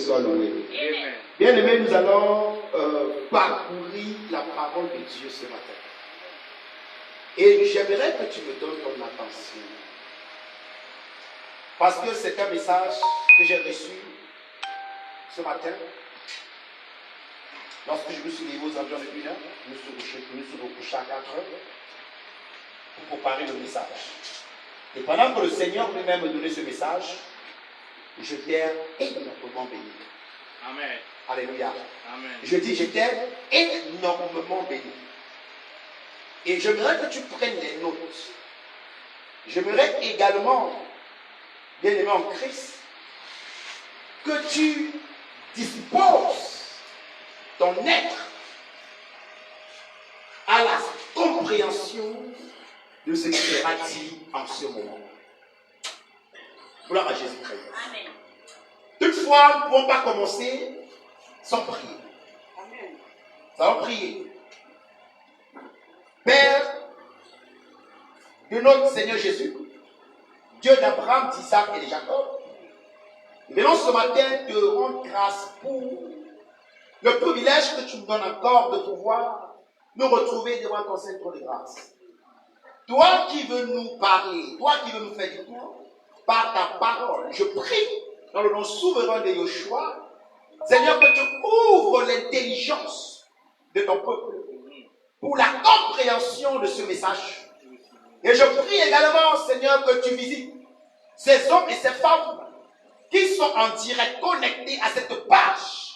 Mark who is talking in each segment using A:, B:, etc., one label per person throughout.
A: soit loué.
B: Amen.
A: Bien aimé, nous allons parcourir la parole de Dieu ce matin. Et j'aimerais que tu me donnes ton attention. Parce que c'est un message que j'ai reçu ce matin. Lorsque je me suis levé aux environs de 1h, je me suis recouché à 4h pour préparer le message. Et pendant que le Seigneur lui-même me donnait ce message, j'étais énormément béni.
B: Amen.
A: Alléluia.
B: Amen.
A: Je dis, j'étais énormément béni. Et j'aimerais que tu prennes les notes. J'aimerais également, bien aimé en Christ, que tu disposes ton être à la compréhension de ce qui sera dit en ce moment. Gloire à Jésus-Christ.
C: Amen.
A: Toutefois, nous ne pouvons pas commencer sans prier.
C: Amen.
A: Nous allons prier. Père de notre Seigneur Jésus, Dieu d'Abraham, d'Isaac et de Jacob, nous venons ce matin te rendre grâce pour le privilège que tu nous donnes encore de pouvoir nous retrouver devant ton Saint-Trône de grâce. Toi qui veux nous parler, toi qui veux nous faire du bien, par ta parole, je prie dans le nom souverain de Yoshua, Seigneur, que tu ouvres l'intelligence de ton peuple pour la compréhension de ce message. Et je prie également, Seigneur, que tu visites ces hommes et ces femmes qui sont en direct connectés à cette page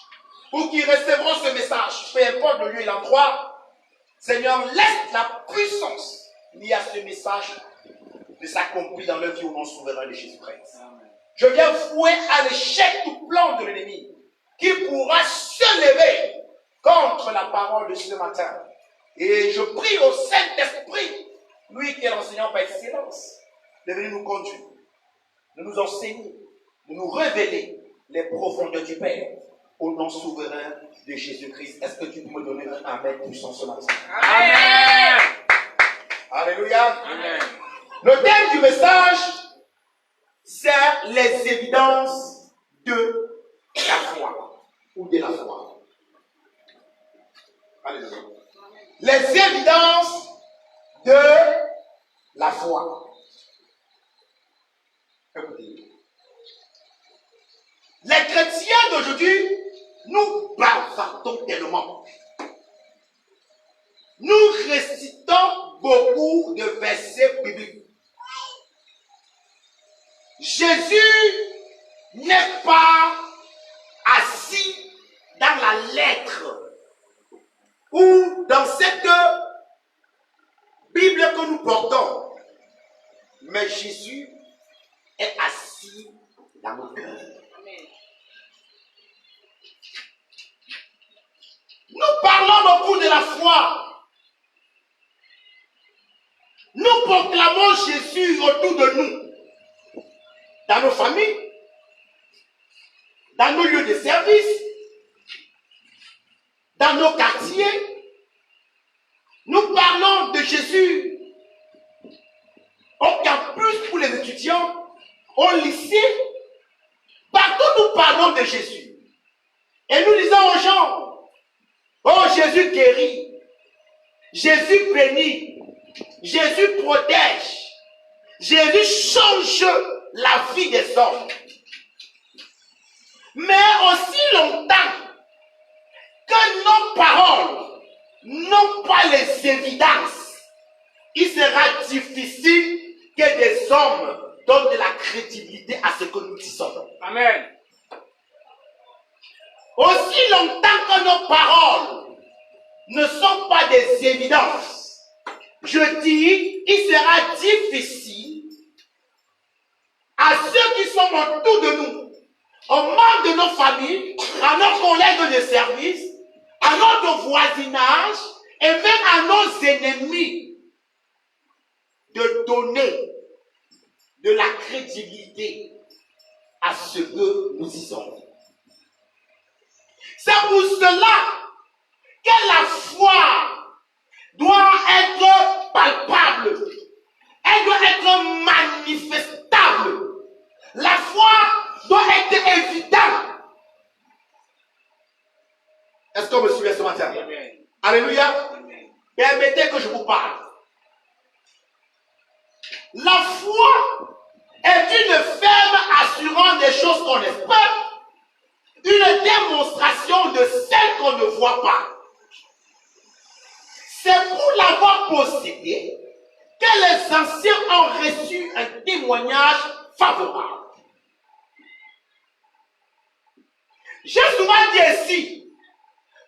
A: ou qui recevront ce message, peu importe le lieu et l'endroit. Seigneur, laisse la puissance liée à ce message de s'accomplir dans leur vie au nom souverain de Jésus-Christ. Je viens fouer à l'échec tout plan de l'ennemi qui pourra se lever contre la parole de ce matin. Et je prie au Saint-Esprit, lui qui est l'enseignant par excellence, de venir nous conduire, de nous enseigner, de nous révéler les profondeurs du Père au nom souverain de Jésus-Christ. Est-ce que tu peux me donner un amen puissant ce matin?
B: Amen.
A: Alléluia.
B: Amen.
A: Le thème du message, c'est les évidences de la foi ou de la foi. Alléluia. Les évidences de la foi. Écoutez. Les chrétiens d'aujourd'hui, nous bavardons tellement. Nous récitons beaucoup de versets bibliques. Jésus n'est pas assis dans la lettre ou dans cette Bible que nous portons. Mais Jésus est assis dans nos cœurs. Nous parlons beaucoup de la foi. Nous proclamons Jésus autour de nous. Dans nos familles, dans nos lieux de service, dans nos quartiers. Nous parlons de Jésus au campus pour les étudiants, au lycée. Partout nous parlons de Jésus. Et nous disons aux gens, oh Jésus guérit, Jésus bénit, Jésus protège, Jésus change la vie des hommes. Mais aussi longtemps que nos paroles n'ont pas les évidences, il sera difficile que des hommes donnent de la crédibilité à ce que nous disons.
B: Amen.
A: Aussi longtemps que nos paroles ne sont pas des évidences, je dis, il sera difficile à ceux qui sont autour de nous, aux membres de nos familles, à nos collègues de service, à notre voisinage et même à nos ennemis de donner de la crédibilité à ce que nous disons. C'est pour cela que la foi doit être palpable, elle doit être manifestable. La foi doit être évidente. Est-ce qu'on me suit ce matin?
B: Amen.
A: Alléluia.
B: Amen.
A: Permettez que je vous parle. La foi est une ferme assurance des choses qu'on espère, une démonstration de celles qu'on ne voit pas. C'est pour l'avoir possédé que les anciens ont reçu un témoignage favorable. J'ai souvent dit ici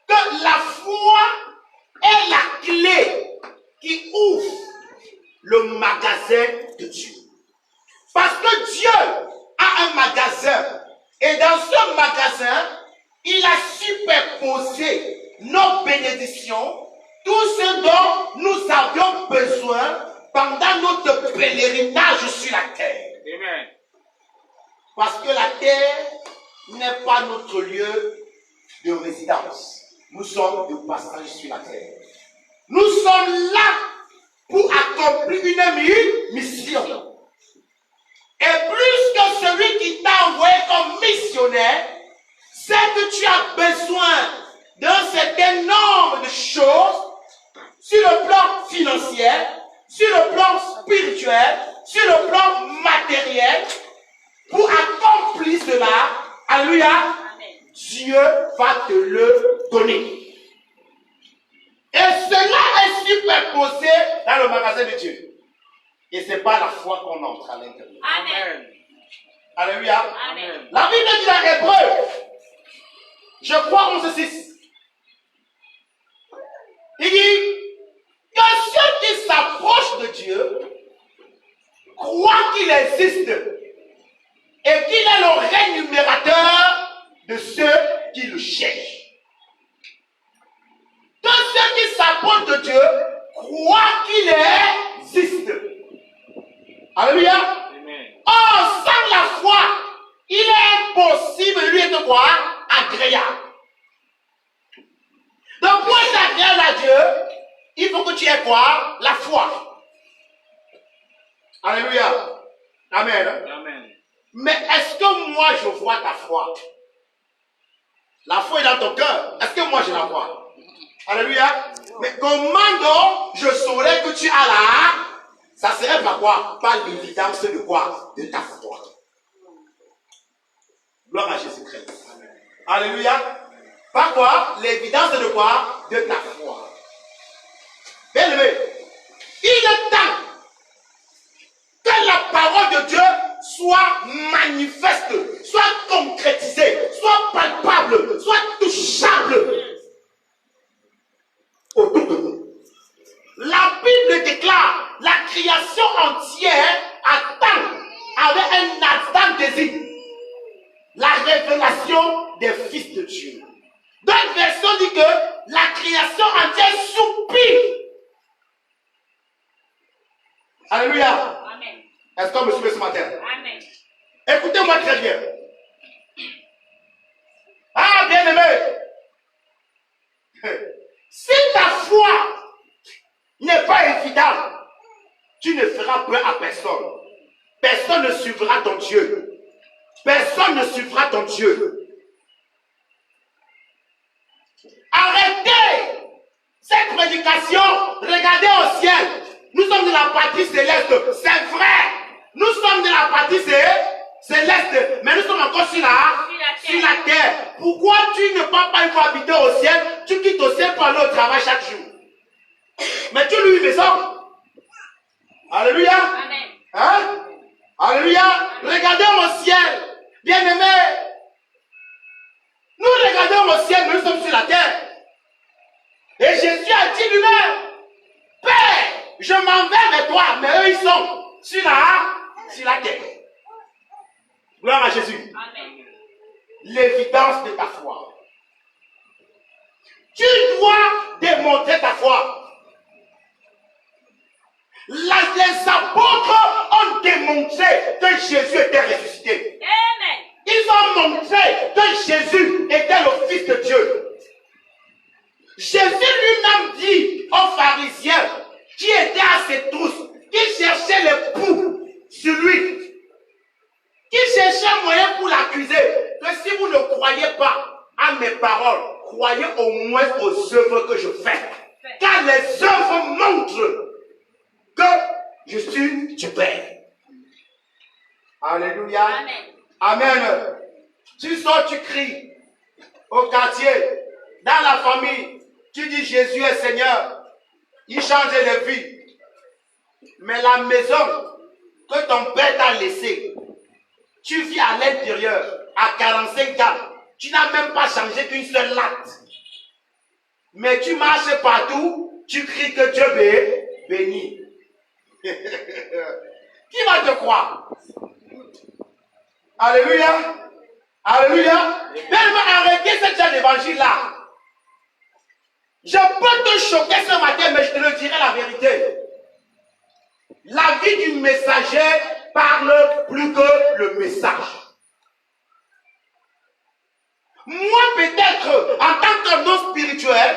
A: que la foi est la clé qui ouvre le magasin de Dieu. Parce que Dieu a un magasin. Et dans ce magasin, il a superposé nos bénédictions, tout ce dont nous avions besoin pendant notre pèlerinage sur la terre.
B: Amen.
A: Parce que la terre n'est pas notre lieu de résidence. Nous sommes de passage sur la terre. Nous sommes là pour accomplir une mission. Et plus que celui qui t'a envoyé comme missionnaire, c'est que tu as besoin d'un certain nombre de choses sur le plan financier, sur le plan spirituel, sur le plan matériel, pour accomplir cela. Alléluia. Dieu va te le donner. Et cela est superposé dans le magasin de Dieu. Et ce n'est pas la foi qu'on entre à l'intérieur.
B: Amen.
A: Alléluia.
B: Amen.
A: La Bible dit dans Hébreu, je crois 11:6. Il dit que ceux qui s'approchent de Dieu croient qu'il existe et qu'il est le rémunérateur de ceux qui le cherchent. Que ceux qui s'approchent de Dieu croient qu'il existe. Alléluia.
B: Amen.
A: Or, sans la foi, il est impossible de lui être quoi? Agréable. Donc, pour être agréable à Dieu, il faut que tu aies quoi? La foi. Alléluia. Amen.
B: Amen.
A: Mais est-ce que moi je vois ta foi? La foi est dans ton cœur. Est-ce que moi je la vois? Alléluia. Mais comment donc je saurais que tu as là? Ça serait par quoi? Par l'évidence de quoi? De ta foi. Gloire à Jésus-Christ. Alléluia. Par quoi? L'évidence de quoi? De ta foi. Bien aimé, il est temps que la parole de Dieu soit manifeste, soit concrétisée, soit palpable, soit touchable autour de nous. La Bible déclare la création entière attend avec un ardent désir la révélation des fils de Dieu. D'autres versions disent que la création entière soupire. Alléluia.
C: Amen.
A: Est-ce qu'on me suit ce matin?
C: Amen.
A: Écoutez-moi très bien. Ah, bien aimé. Si ta foi n'est pas évidente, tu ne feras peur à personne. Personne ne suivra ton Dieu. Personne ne suivra ton Dieu. Arrêtez cette prédication. Regardez au ciel. Nous sommes de la patrie céleste. C'est vrai. Nous sommes de la patrie céleste. Mais nous sommes encore sur la terre. Pourquoi tu ne pars pas une fois habiter au ciel? Tu quittes au ciel pour aller au travail chaque jour. Mais tu lui maison. Alléluia.
C: Amen.
A: Hein? Alléluia. Regardez au ciel. Bien-aimés. Nous regardons au ciel, mais nous sommes sur la terre. Et Jésus a dit lui-même, Père, je m'en vais vers toi, mais eux ils sont sur la terre. Gloire à Jésus.
C: Amen.
A: L'évidence de ta foi. Tu dois démontrer ta foi. Les apôtres ont démontré que Jésus était ressuscité.
C: Amen.
A: Ils ont montré que Jésus était le Fils de Dieu. Jésus lui-même dit aux pharisiens qui étaient à ses trousses, qui cherchaient l'époux sur lui, qui cherchaient un moyen pour l'accuser, que si vous ne croyez pas à mes paroles, croyez au moins aux œuvres que je fais. Car les œuvres montrent que je suis du Père. Alléluia.
B: Amen.
A: Amen. Tu sors, tu cries au quartier, dans la famille, tu dis Jésus est Seigneur. Il change les vies. Mais la maison que ton père t'a laissée, tu vis à l'intérieur, à 45 ans. Tu n'as même pas changé qu'une seule latte. Mais tu marches partout, tu cries que Dieu bénit. Qui va te croire? Alléluia. Alléluia. Même arrêter ce genre d'évangile-là. Je peux te choquer ce matin, mais je te le dirai la vérité. La vie du messager parle plus que le message. Moi, peut-être, en tant qu'homme non spirituel,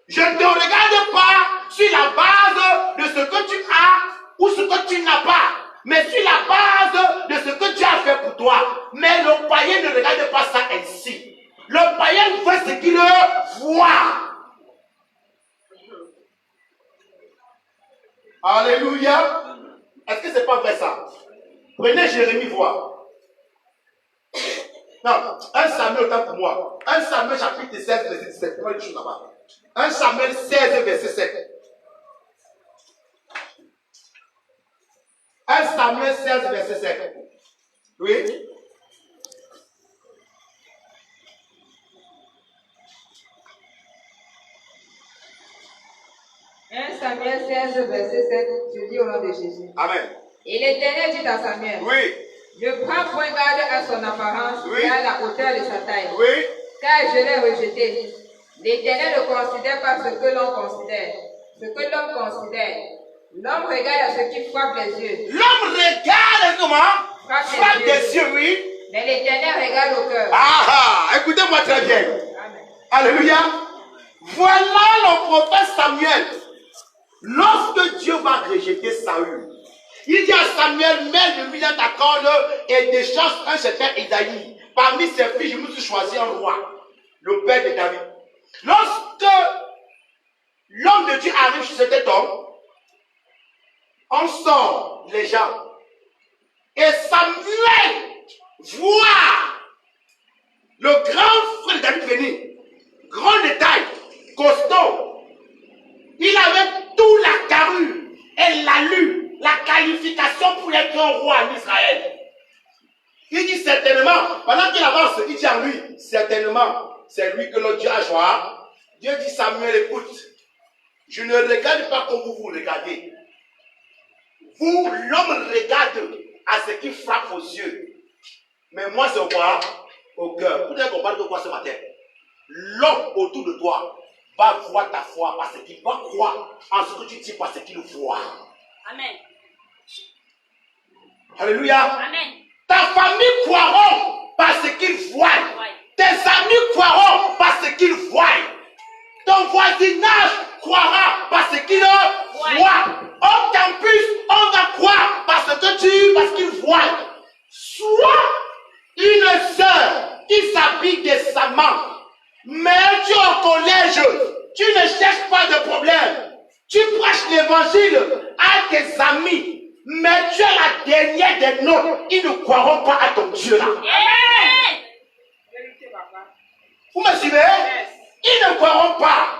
A: je ne te regarde pas sur la base de ce que tu as ou ce que tu n'as pas, mais sur la base de ce que Dieu a fait pour toi. Mais le païen ne regarde pas ça ainsi. Le païen fait ce qu'il voit. Alléluia. Est-ce que c'est pas vrai ça? Prenez Jérémie voir. Non, 1 Samuel autant pour moi. 1 Samuel chapitre 16, verset 17. Comment les choses là-bas? 1 Samuel 16, verset 7. 1 Samuel 16, verset 7. Oui.
C: Samuel 16, verset 7, je lis au nom de Jésus.
A: Amen.
C: Et l'Éternel dit à Samuel,
A: Oui.
C: ne prends point garde à son apparence
A: Oui.
C: et à la hauteur de sa taille,
A: Oui.
C: car je l'ai rejeté. L'Éternel ne considère pas ce que l'on considère. Ce que l'homme considère. L'homme regarde à ce qui frappe les yeux.
A: L'homme regarde comment? Frappe des yeux, oui.
C: Mais l'Éternel regarde au cœur.
A: Ah, écoutez-moi très bien.
C: Amen.
A: Alléluia. Voilà le prophète Samuel. Lorsque Dieu va rejeter Saül, il dit à Samuel, mets le milieu de ta corde et décharge un certain Isaïe. Parmi ses filles, je me suis choisi un roi, le père de David. Lorsque l'homme de Dieu arrive chez cet homme, on sort les gens. Et Samuel voit le grand frère de David venir, grand de taille, costaud. Il avait tout la carrure et la qualification pour être un roi en Israël. Il dit certainement, pendant qu'il avance, il dit à lui, certainement, c'est lui que le Dieu a choisi. Dieu dit Samuel, écoute, je ne regarde pas comme vous regardez. Vous, l'homme regarde à ce qui frappe aux yeux. Mais moi, c'est quoi? Au cœur. Vous devez comprendre de quoi ce matin? L'homme autour de toi va voir ta foi parce qu'il va croire en ce que tu dis parce qu'il voit.
B: Amen.
A: Alléluia.
B: Amen.
A: Ta famille croiront parce qu'ils voient. Tes amis croiront parce qu'ils voient. Ton voisinage croira parce qu'il voit. Au campus, on va croire parce qu'il voit. Soit une sœur qui s'habille décemment, mais tu es au collège, tu ne cherches pas de problème. Tu prêches l'évangile à tes amis, mais tu es la dernière des nôtres. Ils ne croiront pas à ton Dieu là.
B: Amen.
A: Vous me suivez? Ils ne croiront pas.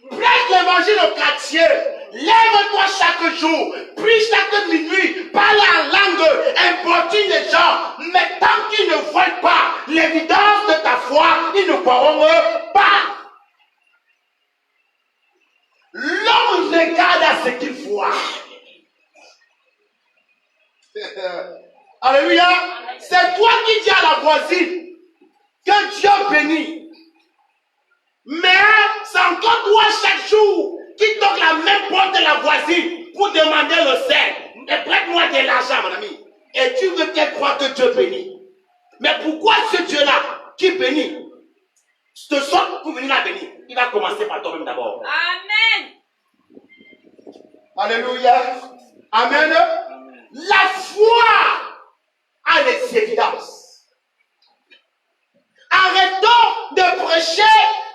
A: Prêche l'évangile au quartier. Lève-toi chaque jour. Prie chaque minuit. Parle en langue. Importune les gens. Mais tant qu'ils ne voient pas l'évidence de ta foi, ils ne croiront pas. L'homme regarde à ce qu'il voit. Alléluia. C'est toi qui dis à la voisine que Dieu bénit. Mais c'est encore toi chaque jour qui toque la même porte de la voisine pour demander le sel. Et prête-moi de l'argent, mon ami. Et tu veux qu'elle croie que Dieu bénit. Mais pourquoi ce Dieu-là qui bénit te sort pour venir la bénir? Il va commencer par toi-même d'abord.
B: Amen.
A: Alléluia. Amen. La foi a les évidences. Arrêtons de prêcher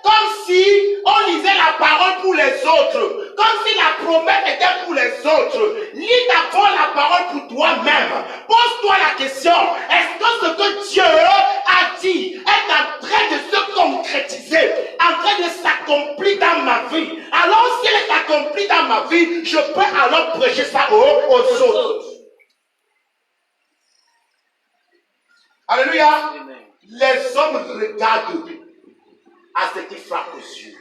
A: comme si on lisait la parole pour les autres, comme si la promesse était pour les autres. Lis d'abord la parole pour toi-même. Pose-toi la question, est-ce que ce que Dieu a dit est en train de se concrétiser, en train de s'accomplir dans ma vie? Alors s'il est accompli dans ma vie, je peux alors prêcher ça aux autres. Alléluia. Les hommes regardent à ce qui frappe aux yeux.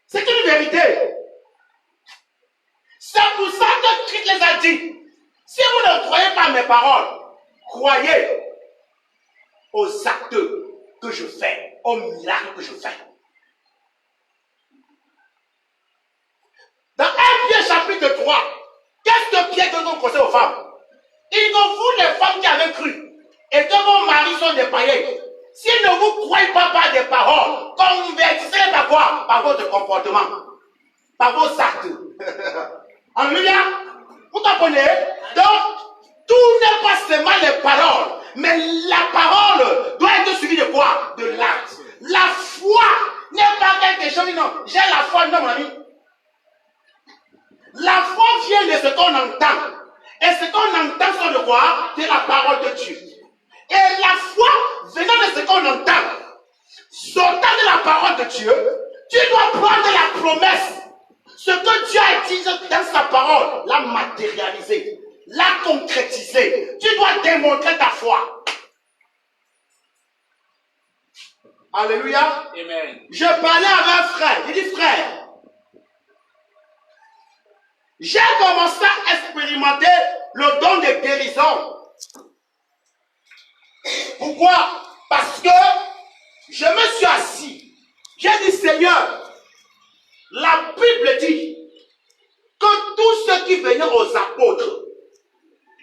A: C'est une vérité. C'est pour ça que Christ les a dit. Si vous ne croyez pas mes paroles, croyez aux actes que je fais, aux miracles que je fais. Dans 1 Pierre chapitre 3, qu'est-ce que Pierre donne comme conseil aux femmes? Il dit que vous, les femmes qui avez cru, et que vos maris sont des païens, s'ils ne vous croient pas par des paroles, convertissez-les par quoi? Par votre comportement, par vos actes. Alléluia. Vous comprenez? Donc, tout n'est pas seulement les paroles, mais la parole doit être suivie de quoi? De l'acte. La foi n'est pas quelque chose, non. J'ai la foi, non, mon ami. La foi vient de ce qu'on entend. Et ce qu'on entend, c'est de quoi? C'est la parole de Dieu. Et la foi, venant de ce qu'on entend, sortant de la parole de Dieu, tu dois prendre la promesse. Ce que Dieu a dit dans sa parole, la matérialiser, la concrétiser. Tu dois démontrer ta foi. Alléluia.
D: Amen.
A: Je parlais avec un frère. Il dit, frère, j'ai commencé à expérimenter le don de guérison. Pourquoi? Parce que je me suis assis. J'ai dit, Seigneur, la Bible dit que tous ceux qui venaient aux apôtres,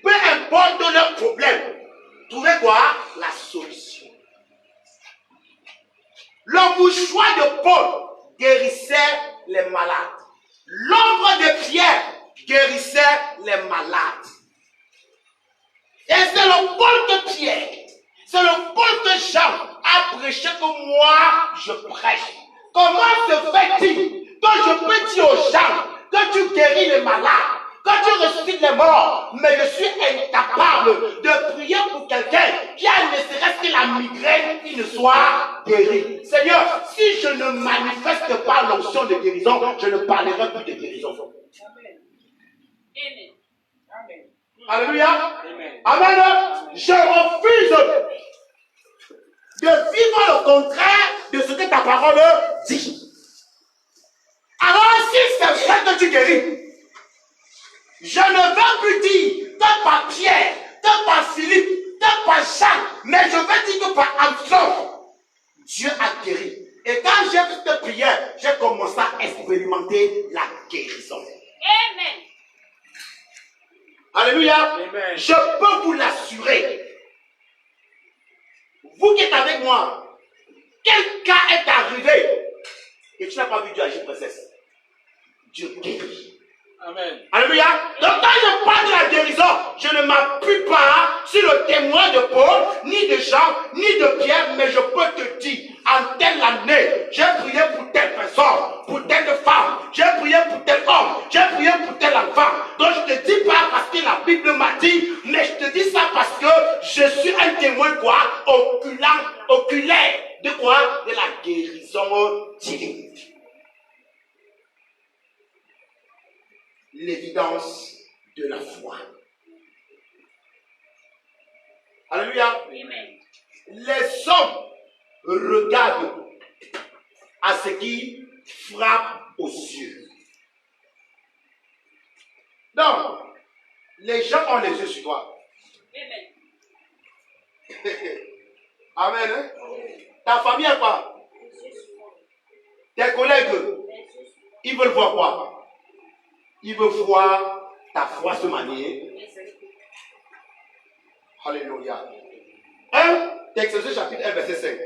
A: peu importe leur problème, trouvaient quoi? La solution. Le mouchoir de Paul guérissait les malades. L'ombre de Pierre guérissait les malades. Et c'est le Paul de Pierre, c'est le Paul de Jean a prêché que moi je prêche. Comment se fait-il que je peux dire aux gens que tu guéris les malades, que tu ressuscites les morts, mais je suis incapable de prier pour quelqu'un qui a ne serait-ce que la migraine qui ne soit guéri? Seigneur, si je ne manifeste pas l'onction de guérison, je ne parlerai plus de guérison.
B: Amen.
D: Amen.
A: Alléluia.
D: Amen.
A: Amen. Je refuse de vivre le contraire de ce que ta parole dit. Alors si c'est vrai que tu guéris, je ne veux plus dire que par Pierre, que par Philippe, que par Jean, mais je veux dire que par Amson, Dieu a guéri. Et quand j'ai fait cette prière, j'ai commencé à expérimenter la guérison.
B: Amen.
A: Alléluia.
D: Amen.
A: Je peux vous l'assurer. Vous qui êtes avec moi, quel cas est arrivé et tu n'as pas vu Dieu agir, princesse? Dieu guérit.
D: Amen.
A: Alléluia. Donc quand je parle de la guérison, je ne m'appuie pas sur le témoin de Paul, ni de Jean, ni de Pierre, mais je peux te dire, en telle année, j'ai prié pour telle personne, pour telle femme, j'ai prié pour tel homme, j'ai prié pour tel enfant. Donc je ne te dis pas parce que la Bible m'a dit, mais je te dis ça parce que je suis un témoin quoi? Oculaire. De quoi? De la guérison divine. L'évidence de la foi. Alléluia.
B: Amen.
A: Les hommes regardent à ce qui frappe aux yeux. Donc, les gens ont les yeux sur toi.
B: Amen.
A: Amen. Hein? Ta famille est quoi? Tes collègues, ils veulent voir quoi? Ils veulent voir ta foi se manier. Alléluia. 1 Thessaloniciens chapitre 1 verset 5.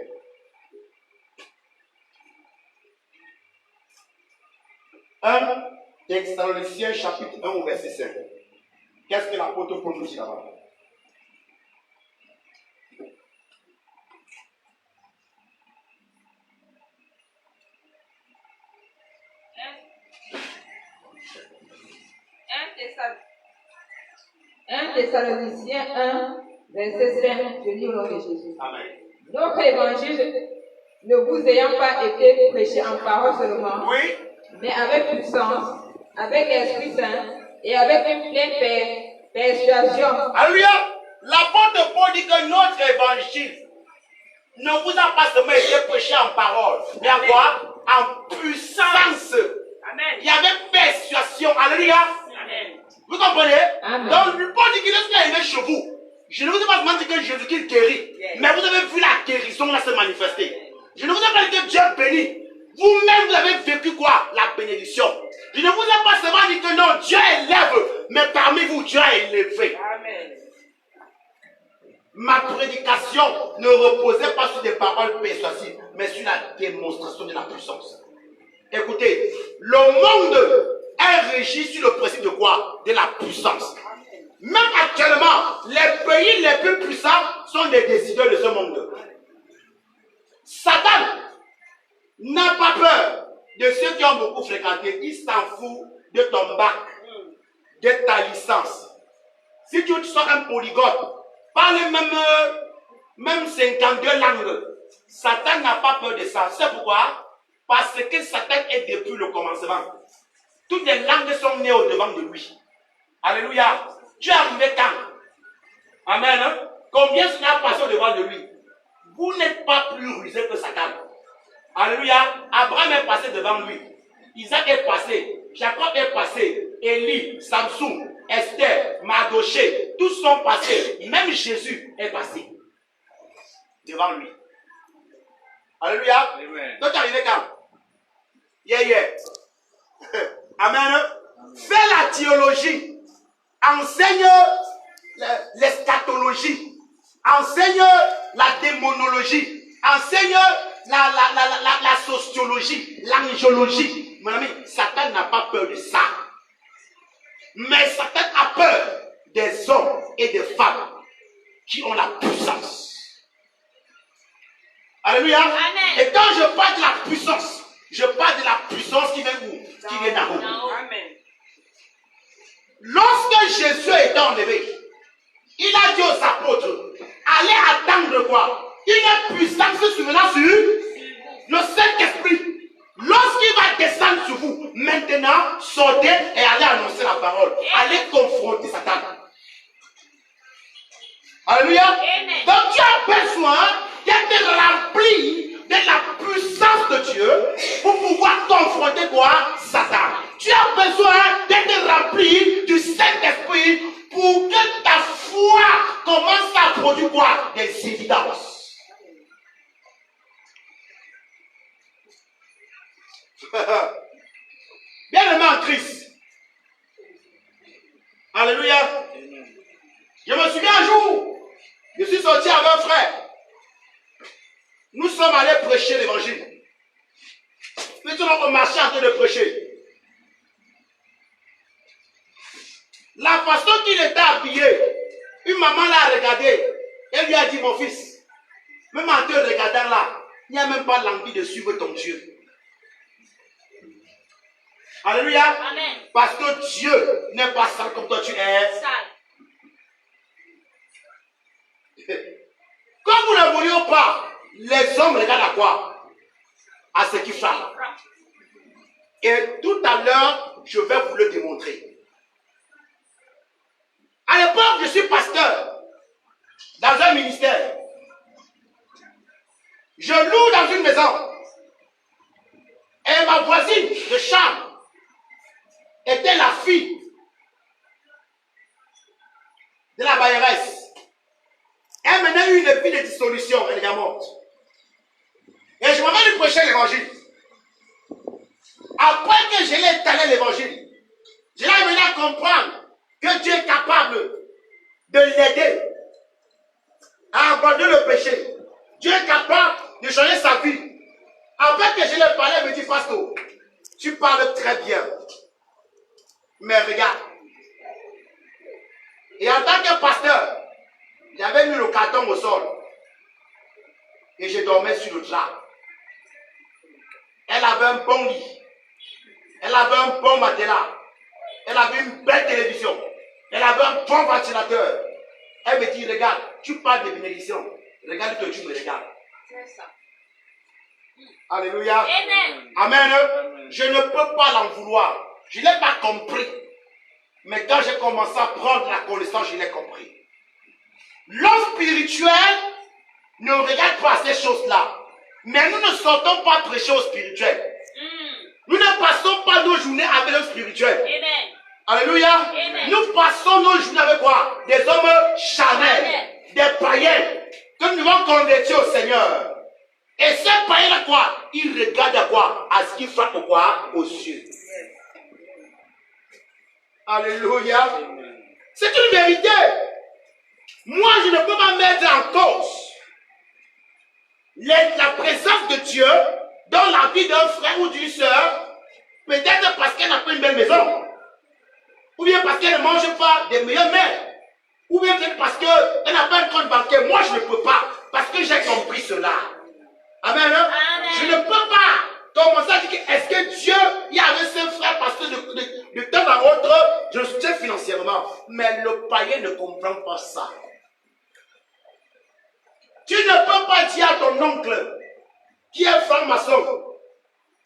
A: 1 Thessaloniciens chapitre 1 au verset 5. Qu'est-ce que l'apôtre Paul nous dit là-bas?
C: Thessaloniciens 1, verset 5, je lis au nom de Jésus.
A: Amen.
C: Notre évangile ne vous ayant pas été prêché en parole seulement,
A: Oui.
C: mais avec puissance, avec l'Esprit Saint et avec une pleine persuasion.
A: Alléluia. L'apôtre Paul dit que notre évangile ne vous a pas seulement été prêché en parole, mais en quoi? En puissance.
B: Amen.
A: Il y avait persuasion. Alléluia.
B: Amen.
A: Vous comprenez?
C: Amen.
A: Donc, Paul dit qu'il est arrivé chez vous. Je ne vous ai pas demandé que Jésus-Christ guérit, mais vous avez vu la guérison là se manifester. Je ne vous ai pas dit que Dieu bénit. Vous-même, vous avez vécu quoi? La bénédiction. Je ne vous ai pas seulement dit que non, Dieu élève, mais parmi vous, Dieu a élevé.
B: Amen.
A: Ma prédication ne reposait pas sur des paroles persuasives, mais sur la démonstration de la puissance. Écoutez, le monde est régi sur le principe de quoi? De la puissance. Même actuellement, les pays les plus puissants sont des décideurs de ce monde. Satan n'a pas peur de ceux qui ont beaucoup fréquenté. Il s'en fout de ton bac, de ta licence. Si tu sors un polyglotte, parle même 52 langues. Satan n'a pas peur de ça. C'est pourquoi? Parce que Satan est depuis le commencement. Toutes les langues sont nées au devant de lui. Alléluia. Tu es arrivé quand? Amen. Hein? Combien cela a passé au devant de lui? Vous n'êtes pas plus rusé que Satan. Alléluia. Abraham est passé devant lui. Isaac est passé. Jacob est passé. Élie, Samson, Esther, Mardoché, tous sont passés. Même Jésus est passé devant lui. Alléluia.
B: Amen.
A: Donc tu es arrivé quand? Yeah. Amen. Fais la théologie. Enseigne l'eschatologie. Enseigne la démonologie. Enseigne la sociologie, l'angiologie. Mon ami, Satan n'a pas peur de ça. Mais Satan a peur des hommes et des femmes qui ont la puissance. Alléluia.
B: Amen.
A: Et quand je parle de la puissance, je parle de la puissance qui vient où? Qui vient d'en haut.
B: Amen.
A: Lorsque Jésus est enlevé, il a dit aux apôtres, allez attendre quoi? Une puissance souvenant sur le Saint-Esprit. Lorsqu'il va descendre sur vous, maintenant, sortez et allez annoncer la parole. Allez confronter Satan. Alléluia.
B: Amen.
A: Donc tu as besoin d'être rempli de la puissance de Dieu pour pouvoir confronter quoi? Satan. Tu as besoin d'être rempli du Saint-Esprit pour que ta foi commence à produire quoi? Des évidences. Bien-aimé en Christ. Alléluia. Je me souviens un jour, je suis sorti avec un frère. Nous sommes allés prêcher l'évangile. Puis on marchait en train de prêcher. La façon qu'il était habillé, une maman l'a regardé. Elle lui a dit, mon fils, même en te regardant là, il n'y a même pas l'envie de suivre ton Dieu. Alléluia.
B: Amen.
A: Parce que Dieu n'est pas sale comme toi tu es.
B: Sale.
A: Comme vous ne le voyez pas, les hommes regardent à quoi? À ce qu'ils frappent. Et tout à l'heure, je vais vous le démontrer. À l'époque, je suis pasteur dans un ministère. Je loue dans une maison. Et ma voisine de chambre était la fille de la bailleresse. Elle menait une vie de dissolution, elle est morte. Et je m'en vais lui prêcher l'évangile. Après que je l'ai étalé l'évangile, je l'ai amené à comprendre que Dieu est capable de l'aider à abandonner le péché. Dieu est capable de changer sa vie. Après que je l'ai parlé, elle me dit, pasteur, tu parles très bien. Mais regarde. Et en tant que pasteur, j'avais mis le carton au sol. Et je dormais sur le drap. Elle avait un bon lit. Elle avait un bon matelas. Elle avait une belle télévision. Elle avait un bon ventilateur. Elle me dit, regarde, tu parles de bénédiction. Regarde que tu me regardes.
B: C'est ça.
A: Alléluia.
B: Amen.
A: Amen. Je ne peux pas l'en vouloir. Je ne l'ai pas compris. Mais quand j'ai commencé à prendre la connaissance, je l'ai compris. L'homme spirituel ne regarde pas ces choses-là. Mais nous ne sortons pas prêcher au spirituel. Nous ne passons pas nos journées avec l'homme spirituel.
B: Amen.
A: Alléluia.
B: Amen.
A: Nous passons nos journées avec quoi? Des hommes charnels, des païens, que nous devons convertir au Seigneur. Et ces païens-là, quoi? Ils regardent à quoi? À ce qu'ils frappent quoi? Aux yeux. Alléluia. C'est une vérité. Moi, je ne peux pas mettre en cause la présence de Dieu dans la vie d'un frère ou d'une soeur, peut-être parce qu'elle n'a pas une belle maison, ou bien parce qu'elle ne mange pas des meilleures mères, ou bien peut-être parce qu'elle n'a pas un compte bancaire. Moi, je ne peux pas, parce que j'ai compris cela. Amen.
B: Amen.
A: Je ne peux pas commencer à dire est-ce que Dieu y a avec ce frère parce que de temps à autre, je le soutiens financièrement. Mais le païen ne comprend pas ça. Tu ne peux pas dire à ton oncle qui est franc-maçon,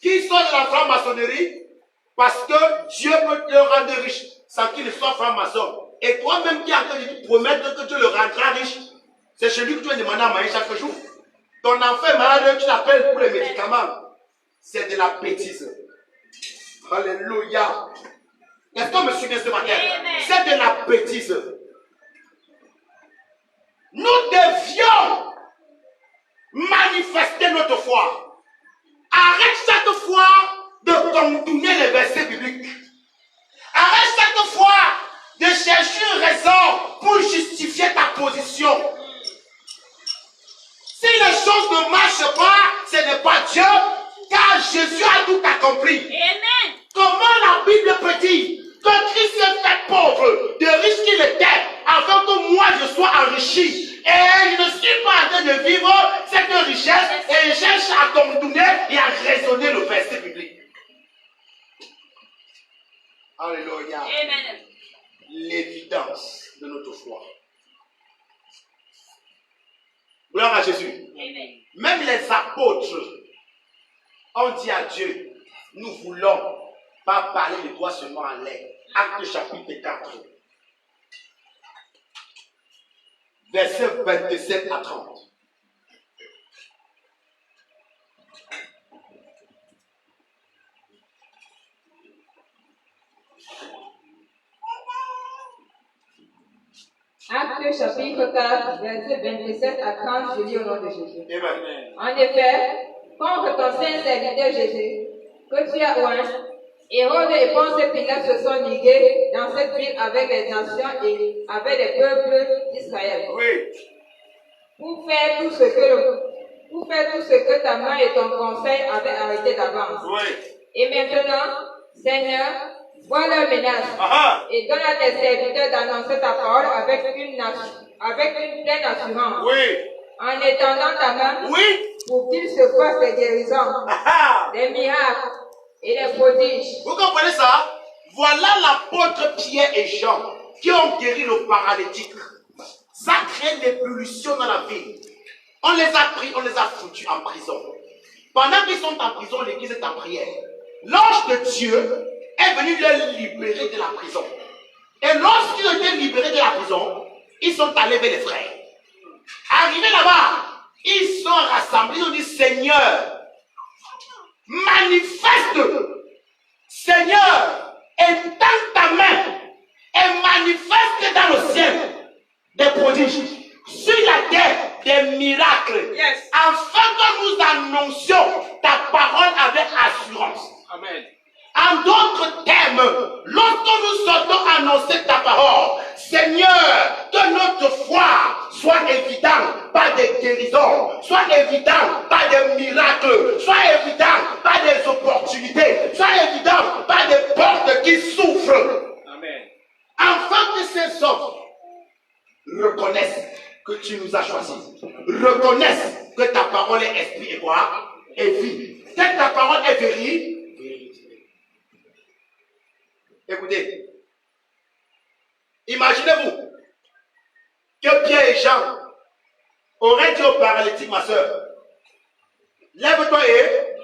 A: qui sort de la franc-maçonnerie, parce que Dieu peut te rendre riche sans qu'il ne soit franc-maçon. Et toi-même qui es en train de te promettre que Dieu le rendra riche, c'est chez lui que tu vas demander à manger chaque jour. Ton enfant est malade, tu l'appelles pour les médicaments. C'est de la bêtise. Alléluia. Est-ce qu'on me suit bien ce matin? C'est de la bêtise. Nous devions manifester notre foi. Arrête chaque fois de contourner les versets bibliques. Arrête chaque fois de chercher une raison pour justifier ta position. Si les choses ne marchent pas, ce n'est pas Dieu, car Jésus a tout accompli.
B: Amen.
A: Comment la Bible peut dire que Christ est fait pauvre, de riche qu'il était, afin que moi je sois enrichi? Et je ne suis pas en train de vivre cette richesse et je cherche à contourner et à raisonner le verset biblique. Alléluia.
B: Amen.
A: L'évidence de notre foi. Gloire à Jésus.
B: Amen.
A: Même les apôtres ont dit à Dieu, nous voulons pas parler de toi seulement en l'air. Acte chapitre 4. Versets 27 à 30.
C: Acte chapitre 4, versets 27 à 30, je lis au nom de Jésus.
A: Amen.
C: En effet, contre ton saint serviteur Jésus, que tu as oint, Hérode et Ponce Pilate se sont ligués dans cette ville avec les nations et avec les peuples d'Israël.
A: Oui.
C: Pour faire tout ce que ta main et ton conseil avaient arrêté d'avance.
A: Oui.
C: Et maintenant, Seigneur, vois leurs menaces et donne à tes serviteurs d'annoncer ta parole avec une pleine assurance.
A: Oui.
C: En étendant ta main pour qu'ils se fassent des guérisons, des miracles et des prodiges.
A: Vous comprenez ça? Voilà l'apôtre Pierre et Jean qui ont guéri le paralytique. Ça crée une ébullition dans la ville. On les a pris, on les a foutus en prison. Pendant qu'ils sont en prison, l'église est en prière. L'ange de Dieu est venu les libérer de la prison. Et lorsqu'ils ont été libérés de la prison, ils sont allés vers les frères. Arrivés là-bas, ils sont rassemblés, ils ont dit Seigneur, manifeste, Seigneur, étends ta main et manifeste dans le ciel des prodiges, sur la terre des miracles, afin que nous annoncions ta parole avec assurance.
D: Amen.
A: En d'autres termes, lorsque nous sortons annoncer ta parole, Seigneur, que notre foi soit évidente par des guérisons, soit évidente par des miracles, soit évidente par des opportunités, soit évidente par des portes qui s'ouvrent.
D: Amen.
A: Afin que ces hommes reconnaissent que tu nous as choisis, reconnaissent que ta parole est esprit et quoi? Et vie. Que ta parole est vérité. Écoutez, Imaginez-vous que Pierre et Jean auraient dit au paralytique, ma soeur, lève-toi et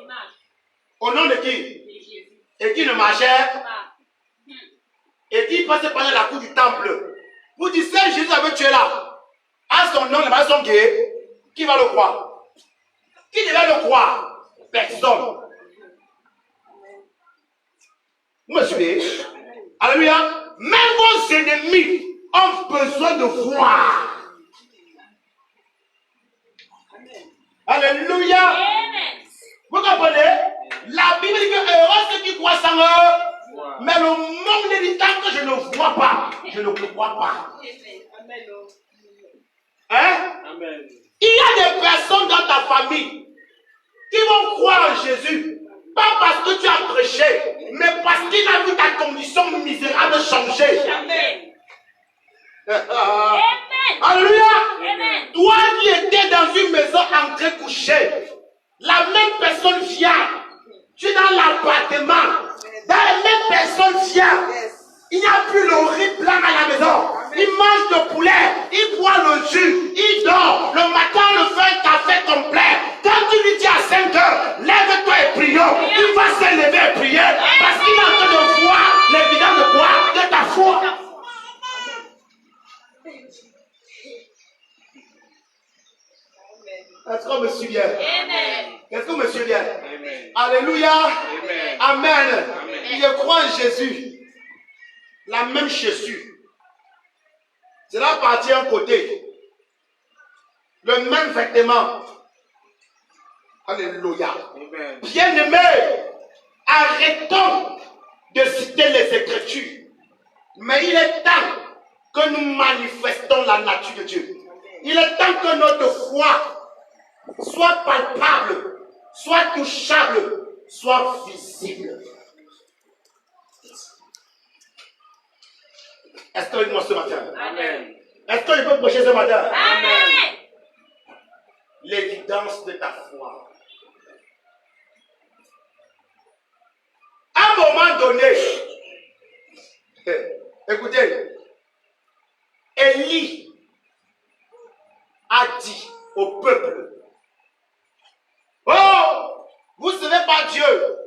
A: au nom de qui? Et qui ne marchait et qui passait pendant la cour du temple. Vous dites, si Jésus avait tué là, à son nom, les sont gays, qui va le croire? Qui devait le croire? Personne. Vous me suivez? Alléluia. Même vos ennemis ont besoin de voir. Alléluia. Vous comprenez? La Bible dit que heureux ceux qui croient sans eux. Mais le monde dit tant que je ne vois pas, je ne crois pas. Hein?
D: Amen.
A: Il y a des personnes dans ta famille qui vont croire en Jésus. Pas parce que tu as prêché, mais parce qu'il a vu ta condition misérable changer.
B: Amen.
A: Alléluia.
B: Amen.
A: Toi qui étais dans une maison en train de coucher, la même personne vient. Tu es dans l'appartement. Dans la même personne vient. Il n'y a plus le riz blanc à la maison. Il mange le poulet. Il boit le jus. Il dort. Le matin, on le fait un café complet. Quand tu lui dis à 5 heures, lève-toi et prions, il va se lever et prier. Parce qu'il est en train de voir l'évidence de quoi? De ta foi. Est-ce qu'on me suit bien? Est-ce qu'on me suit bien? Alléluia.
D: Amen.
A: Amen. Il croit en Jésus. La même Jésus. Cela partit un côté. Le même vêtement. Alléluia.
D: Amen.
A: Bien-aimés, arrêtons de citer les Écritures. Mais il est temps que nous manifestons la nature de Dieu. Il est temps que notre foi soit palpable, soit touchable, soit visible. Est-ce que moi ce matin?
B: Amen.
A: Est-ce que je peux prêcher ce matin?
B: Amen.
A: L'évidence de ta foi. À un moment donné, écoutez, Élie a dit au peuple, oh, vous ne savez pas Dieu,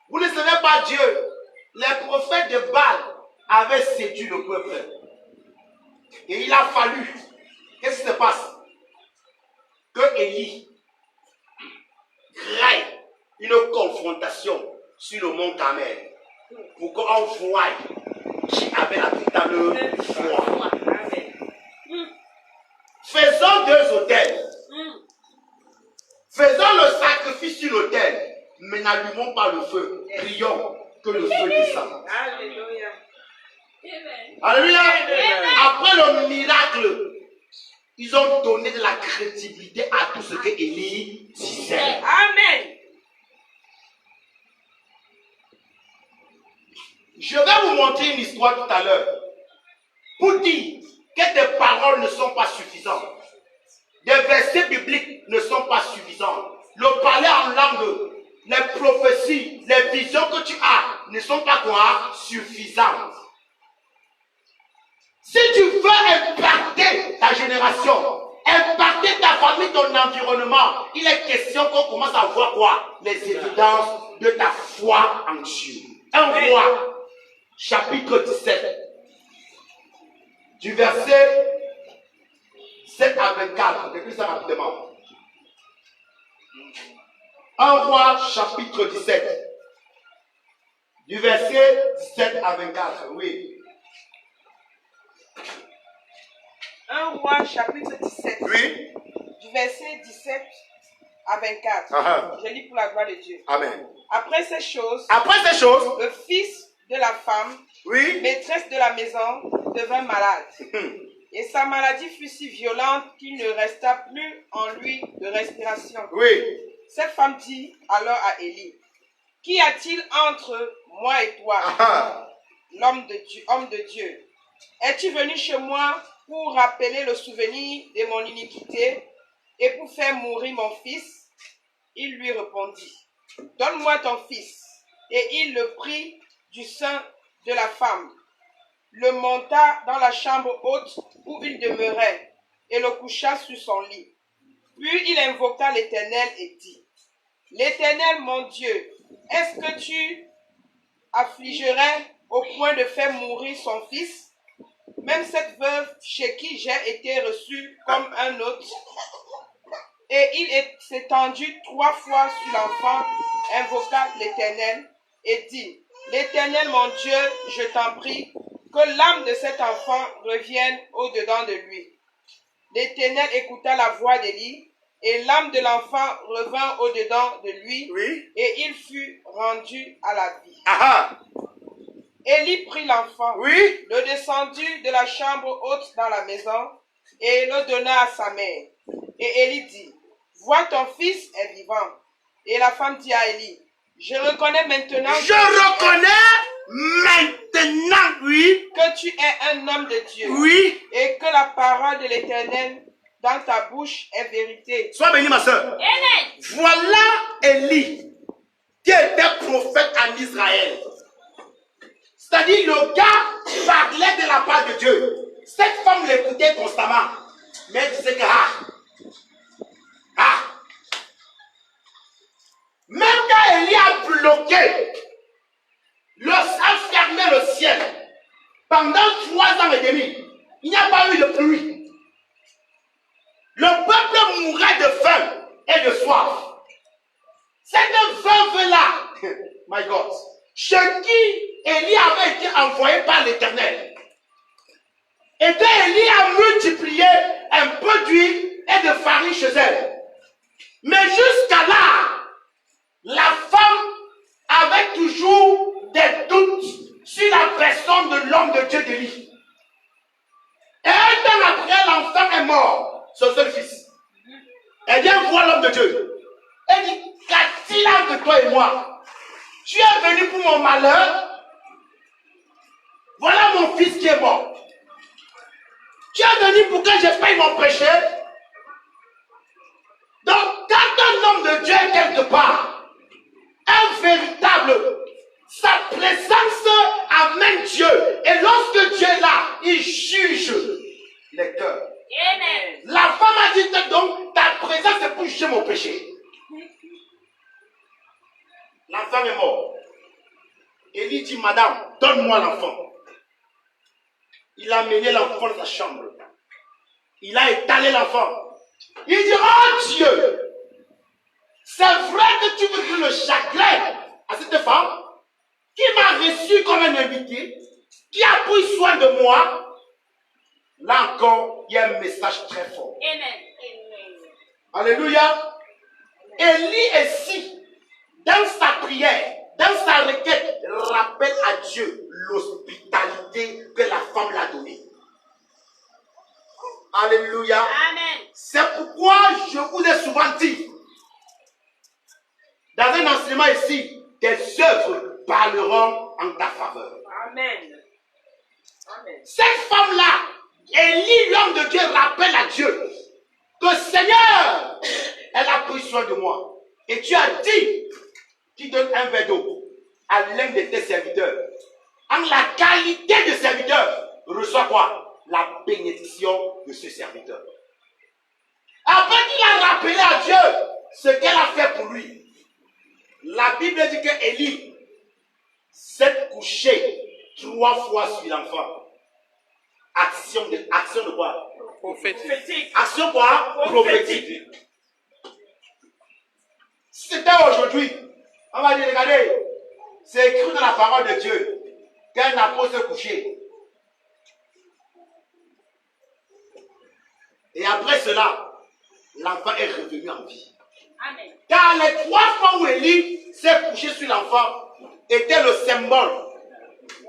A: vous ne savez pas Dieu. Les prophètes de Baal avaient séduit le peuple. Et il a fallu, qu'est-ce qui se passe? Que Élie crée une confrontation sur le mont Carmel pour qu'on voie qui avait la véritable foi. Faisons 2 autels. Faisons le sacrifice sur l'autel, mais n'allumons pas le feu. Prions que le feu descende.
C: Alléluia.
A: Alléluia. Après le miracle, ils ont donné de la crédibilité à tout ce que Élie disait.
C: Amen.
A: Je vais vous montrer une histoire tout à l'heure pour dire que tes paroles ne sont pas suffisantes. Des versets bibliques ne sont pas suffisants. Le parler en langue, les prophéties, les visions que tu as ne sont pas quoi? Suffisantes. Si tu veux impacter ta génération, impacter ta famille, ton environnement, il est question qu'on commence à voir quoi? Les évidences de ta foi en Dieu. 1 Roi, chapitre 17, du verset 7 à 24. Écris ça rapidement. 1 Roi, chapitre 17, du verset 17 à 24. Oui.
E: 1 Roi chapitre 17,
A: Oui.
E: du verset 17 à 24. Je lis pour la gloire de Dieu.
A: Amen.
E: Après ces choses,
A: Le
E: fils de la femme,
A: oui.
E: maîtresse de la maison, devint malade. Et sa maladie fut si violente qu'il ne resta plus en lui de respiration.
A: Oui.
E: Cette femme dit alors à Élie, qu'y a-t-il entre moi et toi, homme de Dieu? Es-tu venu chez moi pour rappeler le souvenir de mon iniquité et pour faire mourir mon fils? Il lui répondit, donne-moi ton fils. Et il le prit du sein de la femme, le monta dans la chambre haute où il demeurait et le coucha sur son lit. Puis il invoqua l'Éternel et dit, « L'Éternel, mon Dieu, est-ce que tu affligerais au point de faire mourir son fils, même cette veuve chez qui j'ai été reçu comme un autre? » Et il s'étendit 3 fois sur l'enfant, invoqua l'Éternel et dit, « L'Éternel, mon Dieu, je t'en prie, que l'âme de cet enfant revienne au-dedans de lui. » L'Éternel écouta la voix d'Élie, et l'âme de l'enfant revint au-dedans de lui,
A: Oui.
E: et il fut rendu à la vie.
A: Ah
E: Élie prit l'enfant,
A: Oui.
E: le descendit de la chambre haute dans la maison, et le donna à sa mère. Et Élie dit, « Vois, ton fils est vivant. » Et la femme dit à Élie, « Je reconnais maintenant
A: Oui.
E: que tu es un homme de Dieu,
A: Oui.
E: et que la parole de l'Éternel dans ta bouche est vérité. »
A: Sois bénie, ma soeur.
B: Amen.
A: Voilà Élie, qui était prophète en Israël. C'est-à-dire, le gars parlait de la part de Dieu. Cette femme l'écoutait constamment. Mais elle disait que, même quand Élie a bloqué, a fermé le ciel, pendant 3 ans et demi, il n'y a pas eu de pluie. Le peuple mourait de faim et de soif. Cette veuve-là, my God, chez qui Élie avait été envoyé par l'Éternel, et que Élie a multiplié un peu d'huile et de farine chez elle. Mais jusqu'à là, la femme avait toujours des doutes sur la personne de l'homme de Dieu d'Élie. Et un temps après, l'enfant est mort, son seul fils. Elle vient voir l'homme de Dieu. Elle dit, qu'a-t-il entre toi et moi? Tu es venu pour mon malheur. Voilà mon fils qui est mort. Tu es venu pour que je paye mon péché. Donc, quand un homme de Dieu est quelque part, un véritable, sa présence amène Dieu. Et lorsque Dieu est là, il juge les cœurs.
B: Amen.
A: La femme a dit que donc, ta présence est pour juger mon péché. L'enfant est mort. Élie dit, madame, donne-moi l'enfant. Il a mené l'enfant dans sa chambre. Il a étalé l'enfant. Il dit, oh Dieu, c'est vrai que tu veux dire le chagrin à cette femme qui m'a reçu comme un invité, qui a pris soin de moi. Là encore, il y a un message très fort.
B: Amen.
A: Alléluia. Élie ici, dans sa prière, dans sa requête, rappelle à Dieu l'hospitalité que la femme l'a donnée. Alléluia.
B: Amen.
A: C'est pourquoi je vous ai souvent dit, dans un enseignement ici, tes œuvres parleront en ta faveur.
E: Amen. Amen.
A: Cette femme-là, Élie, l'homme de Dieu, rappelle à Dieu que Seigneur, elle a pris soin de moi. Et tu as dit, tu donnes un verre d'eau à l'un de tes serviteurs. En la qualité de serviteur, reçois quoi? La bénédiction de ce serviteur. Après qu'il a rappelé à Dieu ce qu'elle a fait pour lui, la Bible dit que Élie s'est couché 3 fois sur l'enfant. Action de quoi?
E: Prophétique.
A: Action quoi? Prophétique. Si c'était aujourd'hui, on va dire, regardez, c'est écrit dans la parole de Dieu qu'un apôtre s'est couché. Et après cela, l'enfant est revenu en vie.
B: Amen.
A: Car les 3 fois où Élie s'est couché sur l'enfant étaient le symbole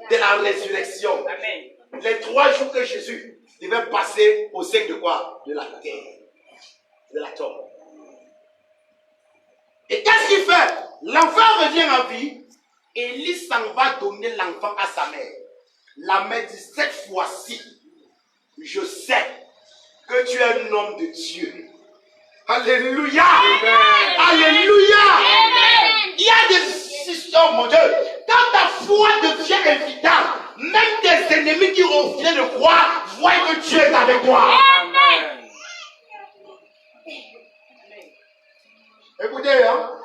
A: de la résurrection.
E: Amen.
A: Les 3 jours que Jésus devait passer au sein de quoi? De la terre. De la tombe. Et qu'est-ce qu'il fait? L'enfant revient en vie. Élie s'en va donner l'enfant à sa mère. La mère dit, cette fois-ci, je sais que tu es un homme de Dieu. Alléluia.
B: Amen.
A: Alléluia.
B: Amen.
A: Il y a des histoires, mon Dieu. Quand ta foi devient évidente, même tes ennemis qui refusaient de croire, voient que Dieu est avec toi.
B: Amen.
A: Écoutez, hein,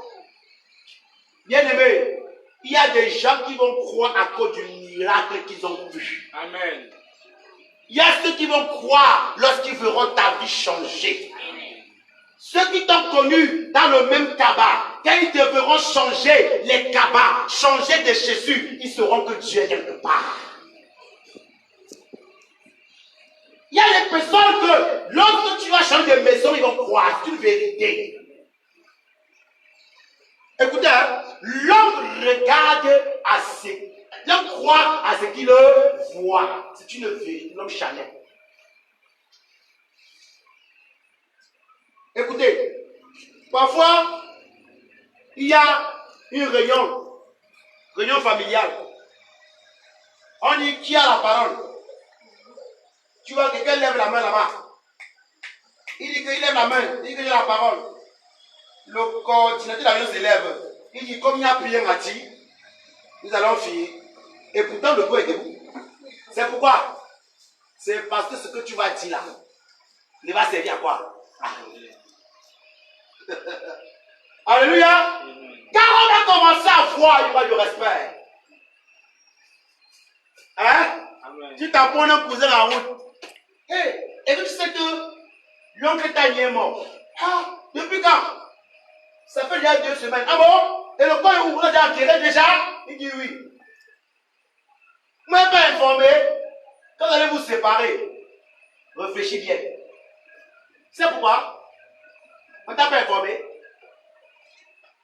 A: bien aimé, il y a des gens qui vont croire à cause du miracle qu'ils ont vu.
B: Amen.
A: Il y a ceux qui vont croire lorsqu'ils verront ta vie changer. Ceux qui t'ont connu dans le même cabas, quand ils devront changer les cabas, changer de Jésus, ils sauront que Dieu est quelque part. Il y a des personnes que lorsque tu vas changer de maison, ils vont croire, c'est une vérité. Écoutez, hein, l'homme regarde à ce, l'homme croit à ce qu'il voit. C'est une vérité, l'homme chanel. Écoutez, parfois, il y a une réunion familiale. On dit qui a la parole. Tu vois, quelqu'un lève la main là-bas. Il dit qu'il lève la main, il dit que j'ai la parole. Le coordinateur de la réunion se lève. Il dit, comme il y a prié Mati, nous allons finir. Et pourtant, le pot est debout. C'est pourquoi? C'est parce que ce que tu vas dire là, il va servir à quoi? Alléluia. Quand on a commencé à voir, il y aura du respect. Hein?
B: Amen.
A: Tu t'apprends un cousin en route. Et tu sais que l'oncle Tanya est mort. Ah, depuis quand? Ça fait déjà 2 semaines. Ah bon? Et le corps est où? Vous l'avez enterré déjà? Il dit oui. Vous m'avez pas informé. Quand vous allez vous séparer, réfléchis bien. C'est pourquoi? On t'a pas informé.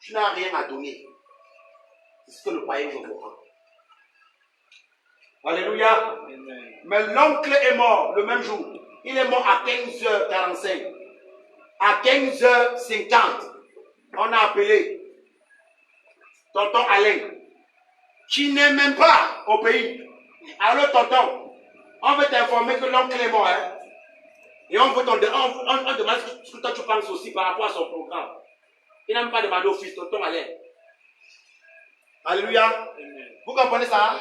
A: Tu n'as rien à donner. C'est ce que le païen veut comprendre. Alléluia.
B: Amen.
A: Mais l'oncle est mort le même jour. Il est mort à 15h45. À 15h50, on a appelé tonton Alain, qui n'est même pas au pays. Alors tonton, on veut t'informer que l'oncle est mort. Hein? Et on demande ce que toi tu penses aussi par rapport à son programme. Il n'a même pas demandé au fils, tonton Alain. Alléluia.
B: Amen.
A: Vous comprenez ça?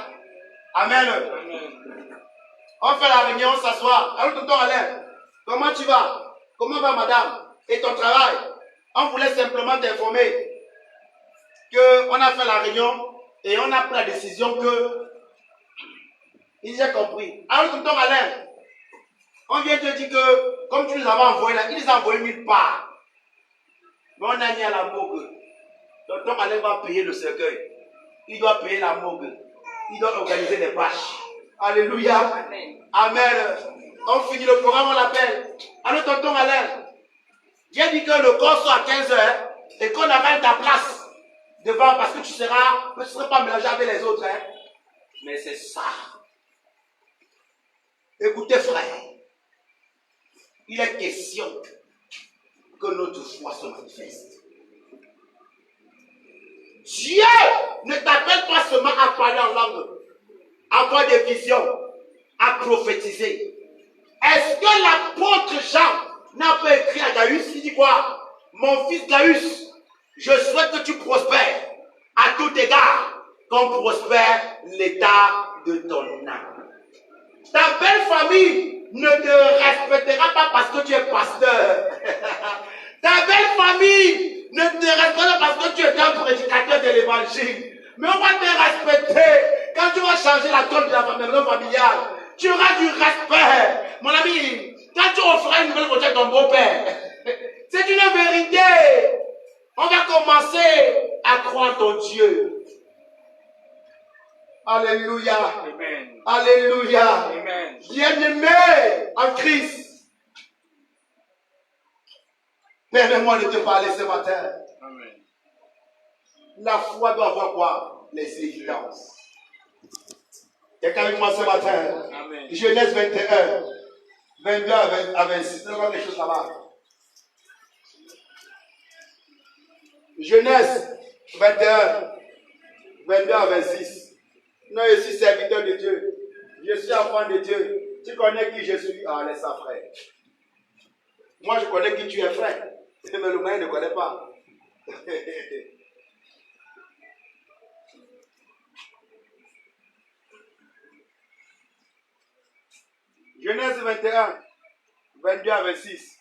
A: Amen.
B: Amen.
A: On fait la réunion, on s'assoit. Alors tonton Alain, comment tu vas? Comment va madame? Et ton travail? On voulait simplement t'informer qu'on a fait la réunion et on a pris la décision que ils ont compris. Alors tonton Alain, on vient te dire que comme tu nous avais envoyé là, ils nous ont envoyé nulle part. Mais on a mis à la morgue. Tonton Alain va payer le cercueil. Il doit payer la morgue. Il doit organiser des bâches. Alléluia.
B: Amen.
A: Amen. On finit le programme, on l'appelle. Alors tonton Alain, j'ai dit que le corps soit à 15h et qu'on amène ta place devant parce que tu ne seras pas mélangé avec les autres. Hein. Mais c'est ça. Écoutez frère, il est question que notre foi se manifeste. Dieu ne t'appelle pas seulement à parler en langue, à avoir des visions, à prophétiser. Est-ce que l'apôtre Jean n'a pas écrit à Gaius? Il dit quoi? Mon fils Gaius, je souhaite que tu prospères à tout égard, comme prospère l'état de ton âme. Ta belle famille ne te respectera pas parce que tu es pasteur. Ta belle famille ne te respectera pas parce que tu es un prédicateur de l'évangile. Mais on va te respecter quand tu vas changer la donne de la maison familiale. Tu auras du respect. Mon ami, quand tu offriras une nouvelle voiture à ton beau-père, c'est une vérité. On va commencer à croire en ton Dieu. Alléluia.
B: Amen.
A: Alléluia.
B: Amen.
A: Bien-aimé en Christ. Permets-moi de te parler ce matin.
B: Amen.
A: La foi doit avoir quoi? Les évidences. Quelqu'un avec moi ce matin?
B: Amen.
A: Genèse 21, 22 à 26. Il y a quelque chose là-bas. Genèse 21, 22 à 26. Non, je suis serviteur de Dieu. Je suis enfant de Dieu. Tu connais qui je suis? Ah, laisse ça, frère. Moi, je connais qui tu es, frère. Mais le mien ne connaît pas. Genèse 21, 22 à 26.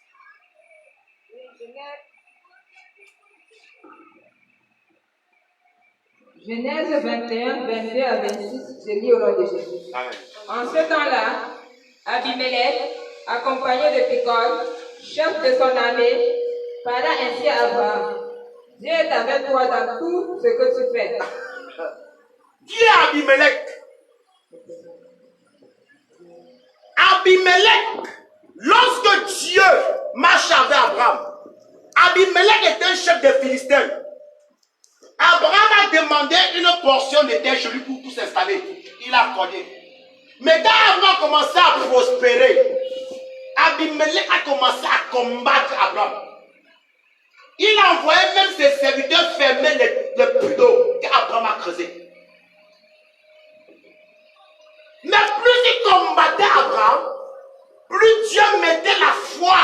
C: Genèse 21, 22 à 26, je lis au nom de Jésus.
A: Amen.
C: En ce temps-là, Abimelech, accompagné de Picol, chef de son armée, parla ainsi à Abraham. Dieu est avec toi dans tout ce que tu fais.
A: Dis à Abimelech. Abimelech, lorsque Dieu marche avec Abraham, Abimelech était un chef des Philistins. Abraham a demandé une portion de terre chez lui pour s'installer. Il a accordé. Mais quand Abraham a commencé à prospérer, Abimelech a commencé à combattre Abraham. Il a envoyé même ses serviteurs fermer le puits d'eau qu'Abraham a creusé. Mais plus il combattait Abraham, plus Dieu mettait la foi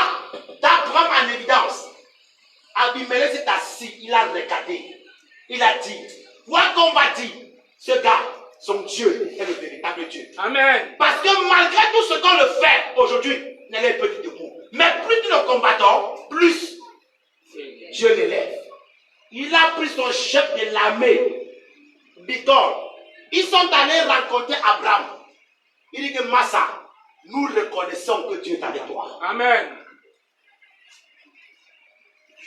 A: d'Abraham en évidence. Abimelech s'est assis, il a regardé. Il a dit, quoi qu'on va dire, ce gars, son Dieu est le véritable Dieu.
B: Amen.
A: Parce que malgré tout ce qu'on le fait aujourd'hui, il est petit debout. Mais plus nous le combattons, plus Dieu l'élève. Il a pris son chef de l'armée, Bicol. Ils sont allés rencontrer Abraham. Il dit que Massa, nous reconnaissons que Dieu est avec toi.
B: Amen.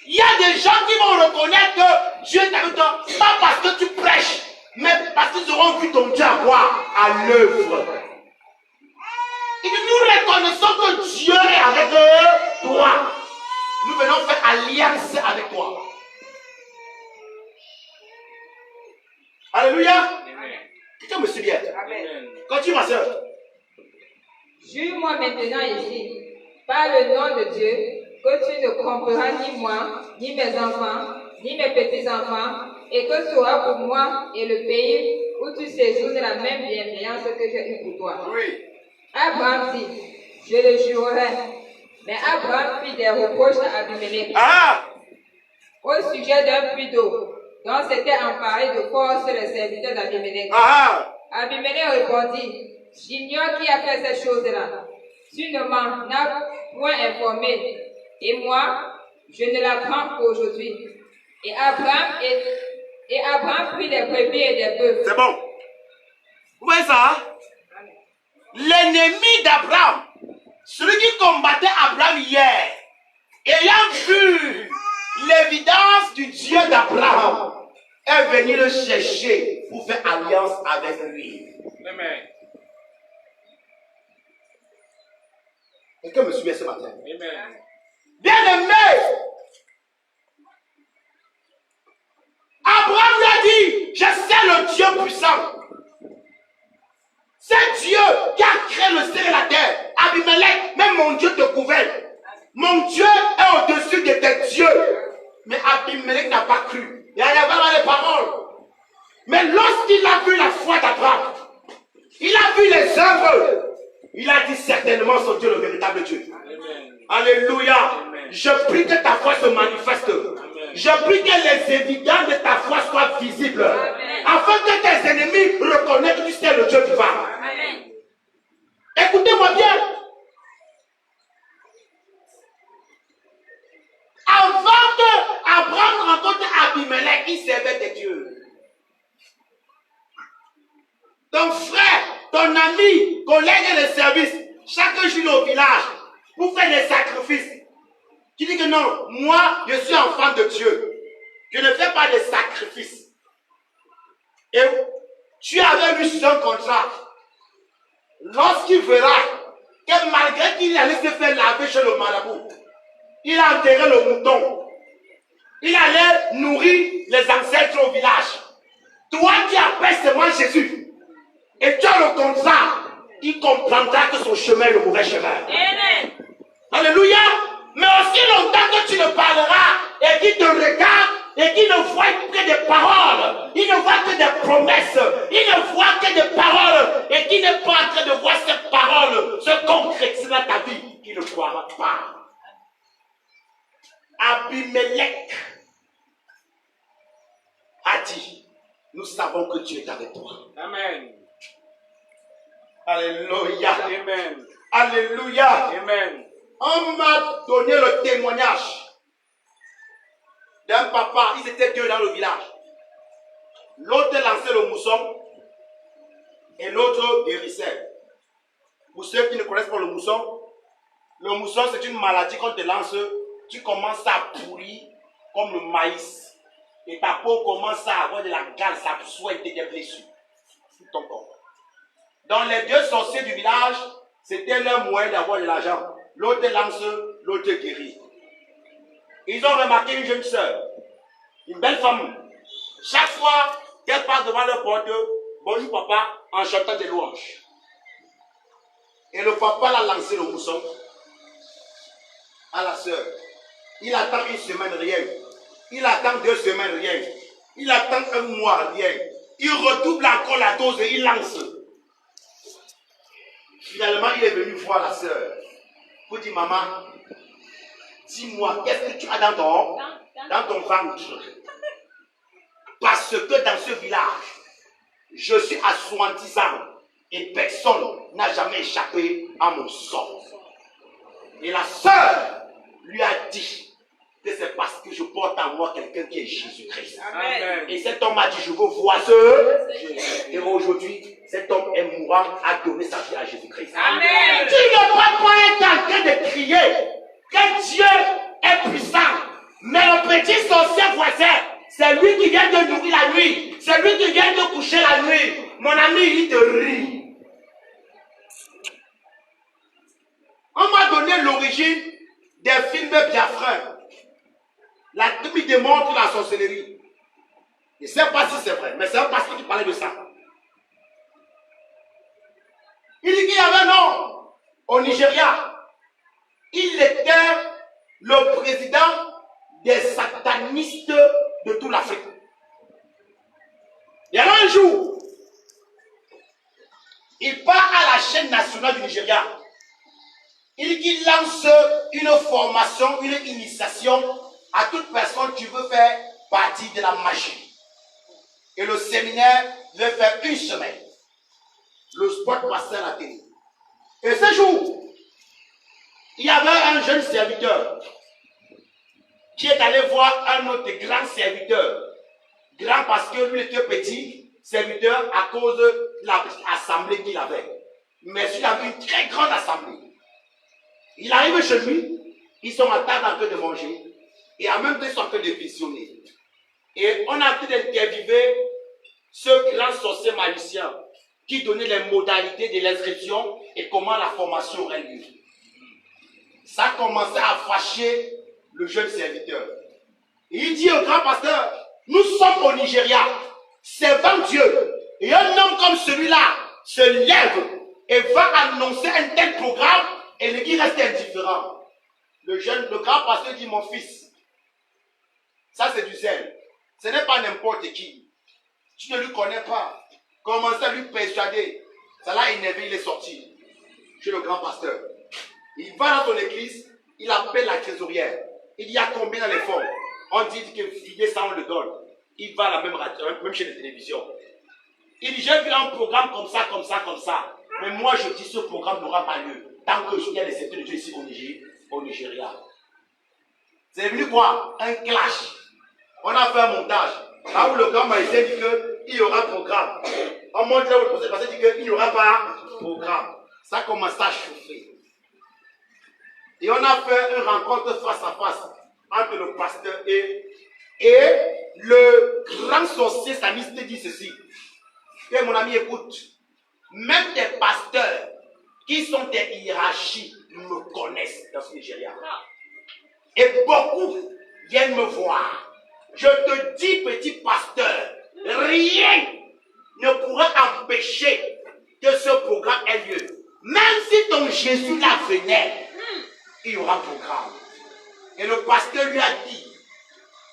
A: Il y a des gens qui vont reconnaître que Dieu est avec toi, pas parce que tu prêches, mais parce qu'ils auront vu ton Dieu à quoi? À l'œuvre. Il dit, nous reconnaissons que Dieu est avec toi. Nous venons faire alliance avec toi. Alléluia. Quelqu'un me suit bien.
B: Amen.
A: Continue ma soeur.
C: Jure-moi maintenant ici, par le nom de Dieu, que tu ne comprendras ni moi, ni mes enfants, ni mes petits-enfants, et que tu auras pour moi et le pays où tu séjournes la même bienveillance que j'ai eue pour toi.
A: Oui.
C: Abraham dit, je le jurerai. Mais Abraham fit des reproches à Abimelech au sujet d'un puits d'eau dont s'étaient emparés de force les serviteurs d'Abimelech. Abimelech répondit, j'ignore qui a fait ces choses-là. Tu ne m'en as point informé. Et moi, je ne l'apprends qu'aujourd'hui. Et Abraham prit des brebis et des bœufs.
A: C'est bon. Vous voyez ça? L'ennemi d'Abraham, celui qui combattait Abraham hier, ayant vu l'évidence du Dieu d'Abraham, est venu le chercher pour faire alliance avec lui.
B: Amen.
A: Quelqu'un me suit ce matin?
B: Amen.
A: Bien-aimé, Abraham lui a dit, je sais le Dieu puissant. C'est Dieu qui a créé le ciel et la terre. Abimelech, même mon Dieu te gouverne. Mon Dieu est au-dessus de tes dieux. Mais Abimelech n'a pas cru. Il n'avait pas les paroles. Mais lorsqu'il a vu la foi d'Abraham, il a vu les œuvres, il a dit certainement son Dieu, le véritable Dieu.
B: Amen.
A: Alléluia.
B: Amen.
A: Je prie que ta foi se manifeste.
B: Amen.
A: Je prie que les évidences de ta foi soient visibles.
C: Amen.
A: Afin que tes ennemis reconnaissent que tu sais le Dieu vivant.
C: Amen.
A: Écoutez-moi bien. Avant que Abraham rencontre Abimelech, il servait des dieux. Ton frère, ton ami, collègue de service, chaque jour au village, pour faire des sacrifices. Tu dis que non, moi, je suis enfant de Dieu. Je ne fais pas de sacrifices. Et tu avais lui sur un contrat. Lorsqu'il verra que malgré qu'il allait se faire laver chez le marabout, il a enterré le mouton. Il allait nourrir les ancêtres au village. Toi qui appelles seulement Jésus, et tu as le contrat, il comprendra que son chemin est le mauvais chemin.
C: Amen.
A: Alléluia. Mais aussi longtemps que tu ne parleras et qu'il te regarde et qu'il ne voit que des paroles, il ne voit que des promesses, il ne voit que des paroles et qu'il n'est pas en train de voir ces paroles se concrétiser dans ta vie, il ne croira pas. Abimelech a dit, nous savons que Dieu est avec toi.
B: Amen.
A: Alléluia.
B: Amen.
A: Alléluia.
B: Amen.
A: On m'a donné le témoignage d'un papa. Ils étaient deux dans le village. L'autre lançait le mousson et l'autre guérissait. Pour ceux qui ne connaissent pas le mousson c'est une maladie qu'on te lance. Tu commences à pourrir comme le maïs. Et ta peau commence à avoir de la gale, ça souhaite des blessures. Tout ton corps. Dans les deux sorciers du village, c'était leur moyen d'avoir de l'argent. L'autre lance, l'autre guérit. Ils ont remarqué une jeune sœur, une belle femme. Chaque fois qu'elle passe devant leur porte, bonjour papa, en chantant des louanges. Et le papa l'a lancé le mousson à la sœur. Il attend une semaine, rien. Il attend 2 semaines, rien. Il attend 1 mois, rien. Il redouble encore la dose et il lance. Finalement, il est venu voir la sœur pour dire, maman, dis-moi, qu'est-ce que tu as dans ton ventre? Parce que dans ce village, je suis à 70 ans et personne n'a jamais échappé à mon sort. Et la sœur lui a dit que c'est parce que je porte en moi quelqu'un qui est Jésus-Christ.
B: Amen.
A: Et cet homme a dit, je veux voir ce. Et aujourd'hui, cet homme est mourant, a donné sa vie à Jésus-Christ.
B: Amen.
A: Tu ne peux pas être en train de crier que Dieu est puissant. Mais le petit sorcier voisin, c'est lui qui vient de nourrir la nuit. C'est lui qui vient de coucher la nuit. Mon ami, il te rit. On m'a donné l'origine des films biafrins. La Bible démontre la sorcellerie. Je ne sais pas si c'est vrai, mais c'est un pasteur qui parlait de ça. Il dit qu'il y avait un homme au Nigeria. Il était le président des satanistes de toute l'Afrique. Il y avait un jour, il part à la chaîne nationale du Nigeria. Il dit qu'il lance une formation, une initiation à toute personne qui veut faire partie de la magie. Et le séminaire devait faire 1 semaine. Le spot passait à la télé. Et ce jour, il y avait un jeune serviteur qui est allé voir un autre grand serviteur. Grand parce que lui était petit, serviteur à cause de l'assemblée qu'il avait. Mais il avait une très grande assemblée. Il arrive chez lui, ils sont à table en train de manger, et en même temps ils sont en train de visionner. Et on a en train d'interviewer ce grand sorcier magicien qui donnait les modalités de l'inscription et comment la formation aurait lieu. Ça a commencé à fâcher le jeune serviteur. Et il dit au grand pasteur, nous sommes au Nigeria, servant Dieu, et un homme comme celui-là se lève et va annoncer un tel programme et le qui reste indifférent. Le grand pasteur dit, mon fils, ça c'est du zèle. Ce n'est pas n'importe qui. Tu ne lui connais pas. Commencez à lui persuader. Ça l'a énervé, il est sorti chez le grand pasteur. Il va dans son église, il appelle la trésorière. Il y a combien dans les fonds? On dit que filer ça, on le donne. Il va à la même radio, même chez les télévisions. Il dit, j'ai vu un programme comme ça, comme ça, comme ça. Mais moi, je dis, ce programme n'aura pas lieu. Tant que je viens de de Dieu ici au Nigeria. C'est venu quoi? Un clash. On a fait un montage. Là où le grand magicien dit qu'il y aura programme. On montre là où le pasteur dit qu'il n'y aura pas programme. Ça commence à chauffer. Et on a fait une rencontre face à face entre le pasteur et le grand sorcier saniste dit ceci. Et mon ami, écoute, même des pasteurs qui sont des hiérarchies me connaissent dans ce Nigeria. Et beaucoup viennent me voir. Je te dis, petit pasteur, rien ne pourra empêcher que ce programme ait lieu. Même si ton Jésus là venait, il y aura programme. Et le pasteur lui a dit,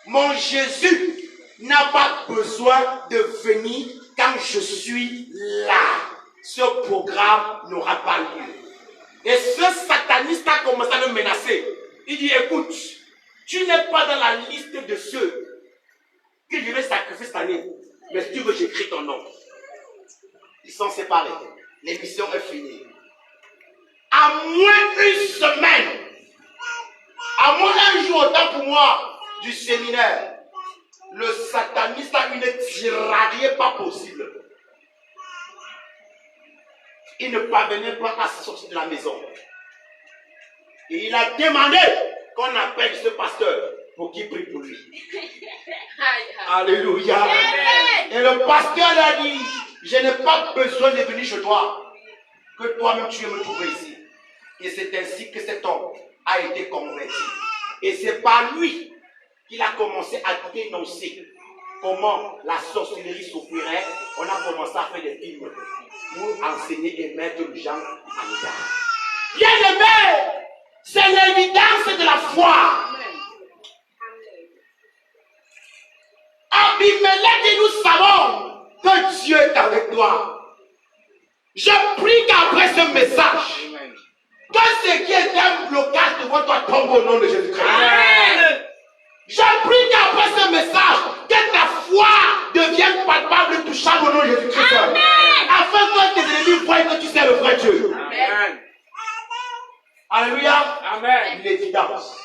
A: mon Jésus n'a pas besoin de venir quand je suis là. Ce programme n'aura pas lieu. Et ce sataniste a commencé à le menacer. Il dit, écoute, tu n'es pas dans la liste de ceux que je vais sacrifier cette année. Mais si tu veux, j'écris ton nom. Ils sont séparés. L'émission est finie. à moins une semaine, à moins un jour autant pour moi du séminaire, le sataniste a une tiraillée pas possible. Il ne parvenait pas à sortir de la maison. Et il a demandé qu'on appelle ce pasteur pour qu'il prie pour lui. Alléluia. Et le pasteur a dit, je n'ai pas besoin de venir chez toi, que toi-même tu veux me trouver ici. Et c'est ainsi que cet homme a été converti. Et c'est par lui qu'il a commencé à dénoncer comment la sorcellerie s'opérait. On a commencé à faire des films pour enseigner et mettre les gens en égard. Bien aimé, c'est l'évidence de la foi. Abimelech, et nous savons que Dieu est avec toi. Je prie qu'après ce message, que ce qui est un blocage devant toi tombe au nom de Jésus-Christ. Je prie qu'après ce message, que ta foi devienne palpable et touchable au nom de Jésus-Christ. Afin que tes ennemis voient que tu sais le vrai Dieu.
B: Amen.
A: Alléluia.
B: Amen.
A: L'évidence.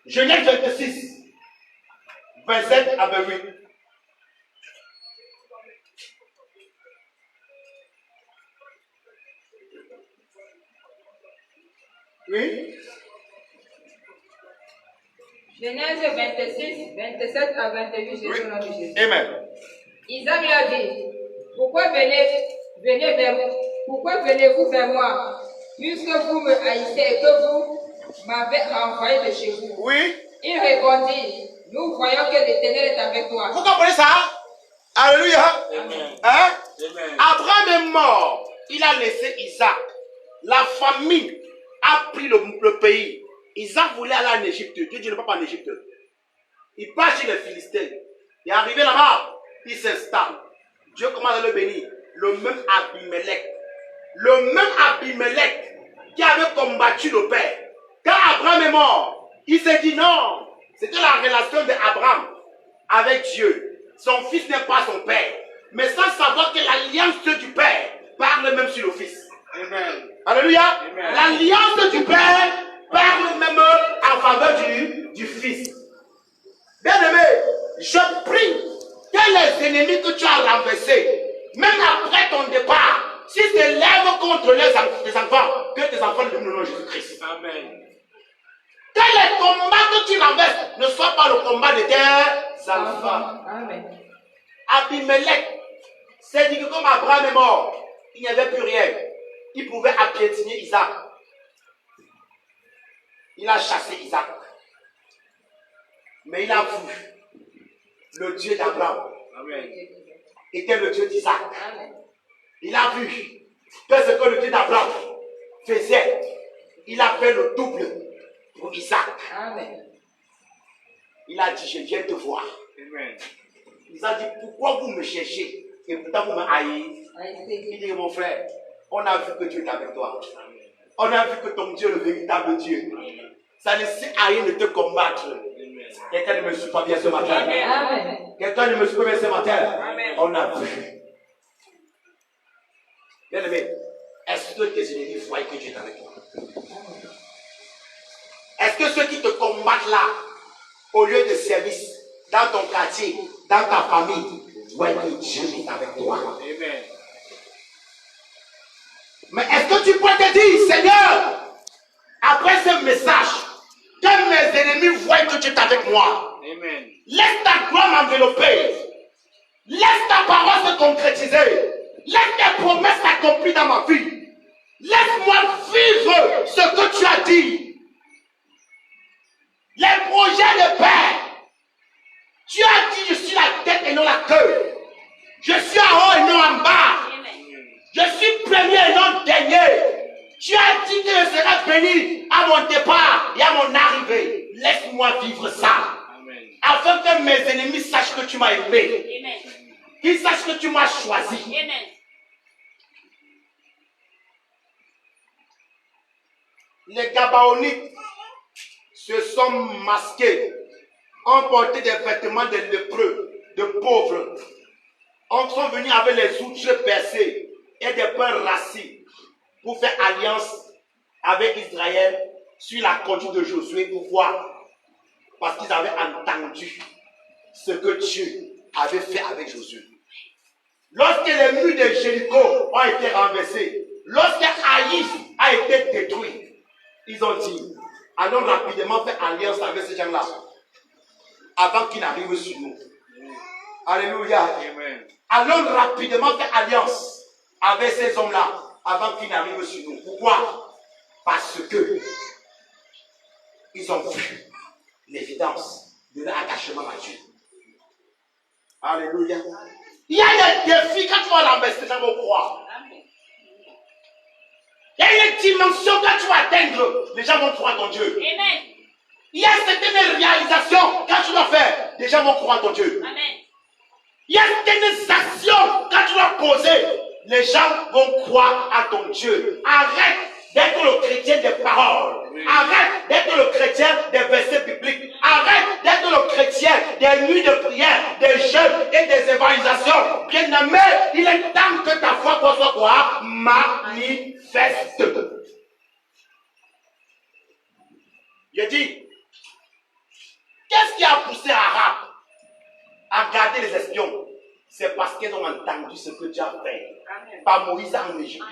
A: Genèse 26, 27 à 28. Oui.
C: Genèse 26, 27 à 28, Jésus au nom de Jésus.
A: Amen.
C: Isaac lui a dit, pourquoi venez-vous vers moi, puisque vous me haïssez et que vous m'avez envoyé de chez vous?
A: Oui.
C: Il répondit, nous voyons que l'Éternel est avec toi.
A: Vous comprenez ça? Alléluia.
B: Amen.
A: Hein?
B: Amen.
A: Abraham est mort. Il a laissé Isaac. La famine a pris le pays. Isaac voulait aller en Égypte. Dieu dit ne va pas en Égypte. Il part chez les Philistins. Il est arrivé là-bas. Il s'installe. Dieu commence à le bénir. Le même Abimelech. Le même Abimelech qui avait combattu le père. Quand Abraham est mort, il s'est dit non. C'était la relation d'Abraham avec Dieu. Son fils n'est pas son père. Mais sans savoir que l'alliance du père parle même sur le fils.
B: Amen.
A: Alléluia.
B: Amen.
A: L'alliance du père parle même en faveur du fils. Bien aimé, je prie que les ennemis que tu as renversés, même après ton départ, s'ils se lèvent contre tes enfants, que tes enfants deviennent le nom de Jésus-Christ.
B: Amen.
A: Que les combats que tu renverses ne soient pas le combat de tes enfants.
C: Amen.
A: Abimelech s'est dit que comme Abraham est mort, il n'y avait plus rien. Il pouvait piétiner Isaac. Il a chassé Isaac. Mais il a vu le Dieu d'Abraham
B: Amen.
A: était le Dieu d'Isaac.
C: Amen.
A: Il a vu que ce que le Dieu d'Abraham faisait, il a fait le double pour Isaac.
C: Amen.
A: Il a dit, je viens te voir.
B: Amen.
A: Il a dit, pourquoi vous me cherchez et pourtant vous me haïssez? Il dit, mon frère, on a vu que Dieu est avec toi. On a vu que ton Dieu est le véritable Dieu. Ça ne sert à rien de te combattre. Quelqu'un ne me suit pas bien ce matin.
C: Amen.
A: Quelqu'un ne me suit pas bien ce matin.
B: Amen.
A: On a vu. Bien aimé, est-ce que tes ennemis voient que Dieu est avec toi? Est-ce que ceux qui te combattent là, au lieu de service, dans ton quartier, dans ta famille, voient que Dieu est avec toi?
B: Amen.
A: Mais est-ce que tu peux te dire, Seigneur, après ce message, que mes ennemis voient que tu es avec moi?
B: Amen.
A: Laisse ta gloire m'envelopper. Laisse ta parole se concrétiser. Laisse tes promesses s'accomplir dans ma vie. Laisse-moi vivre ce que tu as dit. Les projets de Père. Tu as dit, je suis la tête et non la queue. Je suis en haut et non en bas. Je suis premier et non dernier. Tu as dit que je serai béni à mon départ et à mon arrivée. Laisse-moi vivre ça.
B: Amen.
A: Afin que mes ennemis sachent que tu m'as aimé.
D: Amen.
A: Qu'ils sachent que tu m'as choisi.
D: Amen.
A: Les Gabaonites se sont masqués, ont porté des vêtements de lépreux, de pauvres. Ils sont venus avec les outres percées et des pains rassis. pour faire alliance avec Israël sur la conduite de Josué. Pourquoi? Parce qu'ils avaient entendu ce que Dieu avait fait avec Josué. Lorsque les murs de Jéricho ont été renversés, lorsque Haïs a été détruit, ils ont dit, allons rapidement faire alliance avec ces gens-là, avant qu'ils n'arrivent sur nous. Alléluia.
B: Amen.
A: Allons rapidement faire alliance avec ces hommes-là, avant qu'ils n'arrivent sur nous. Pourquoi? Parce que ils ont vu l'évidence de leur attachement à Dieu. Alléluia. Il y a des défis quand tu vas renverser, les gens vont croire. Il y a une dimension quand tu vas atteindre, les gens vont croire en ton Dieu.
D: Amen.
A: Il y a certaines réalisations quand tu dois faire, les gens vont croire en ton Dieu.
D: Amen.
A: Il y a certaines actions quand tu dois poser, les gens vont croire à ton Dieu. Arrête d'être le chrétien des paroles.
B: Oui.
A: Arrête d'être le chrétien des versets bibliques. Arrête d'être le chrétien des nuits de prière, des jeûnes et des évangélisations. Bien-aimé, il est temps que ta foi soit quoi? Manifeste. Je dis, qu'est-ce qui a poussé Arabe à garder les espions? C'est parce qu'ils ont entendu ce que Dieu a fait par Moïse en Égypte.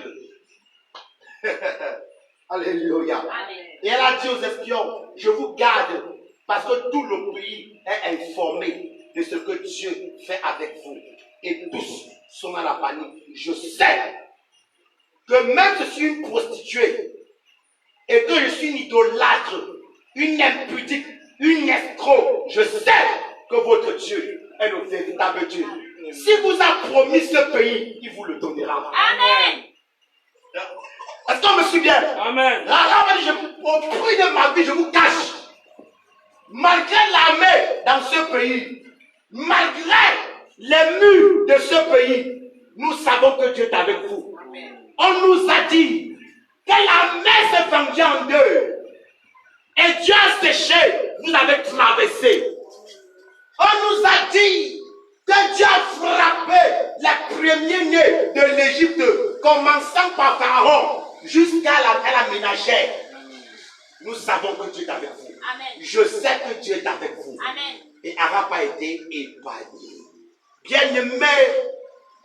A: Alléluia. Et elle a dit aux espions, je vous garde parce que tout le pays est informé de ce que Dieu fait avec vous. Et tous sont dans la panique. Je sais que même si je suis une prostituée et que je suis une idolâtre, une impudique, une escroc, je sais que votre Dieu est le véritable Dieu. Si vous a promis ce pays, il vous le donnera.
D: Amen.
A: Est-ce qu'on me suit bien?
B: Amen.
A: Au prix de ma vie, je vous cache. Malgré l'armée dans ce pays, malgré les murs de ce pays, nous savons que Dieu est avec vous. On nous a dit que la mer s'est fendue en deux. Et Dieu a séché, vous avez traversé. On nous a dit que Dieu a frappé les premiers-nés de l'Égypte, commençant par Pharaon, jusqu'à la ménagère. Nous savons que Dieu est avec vous.
D: Amen.
A: Je sais que Dieu est avec vous.
D: Amen.
A: Et Arabe a été épargné. Bien-aimé,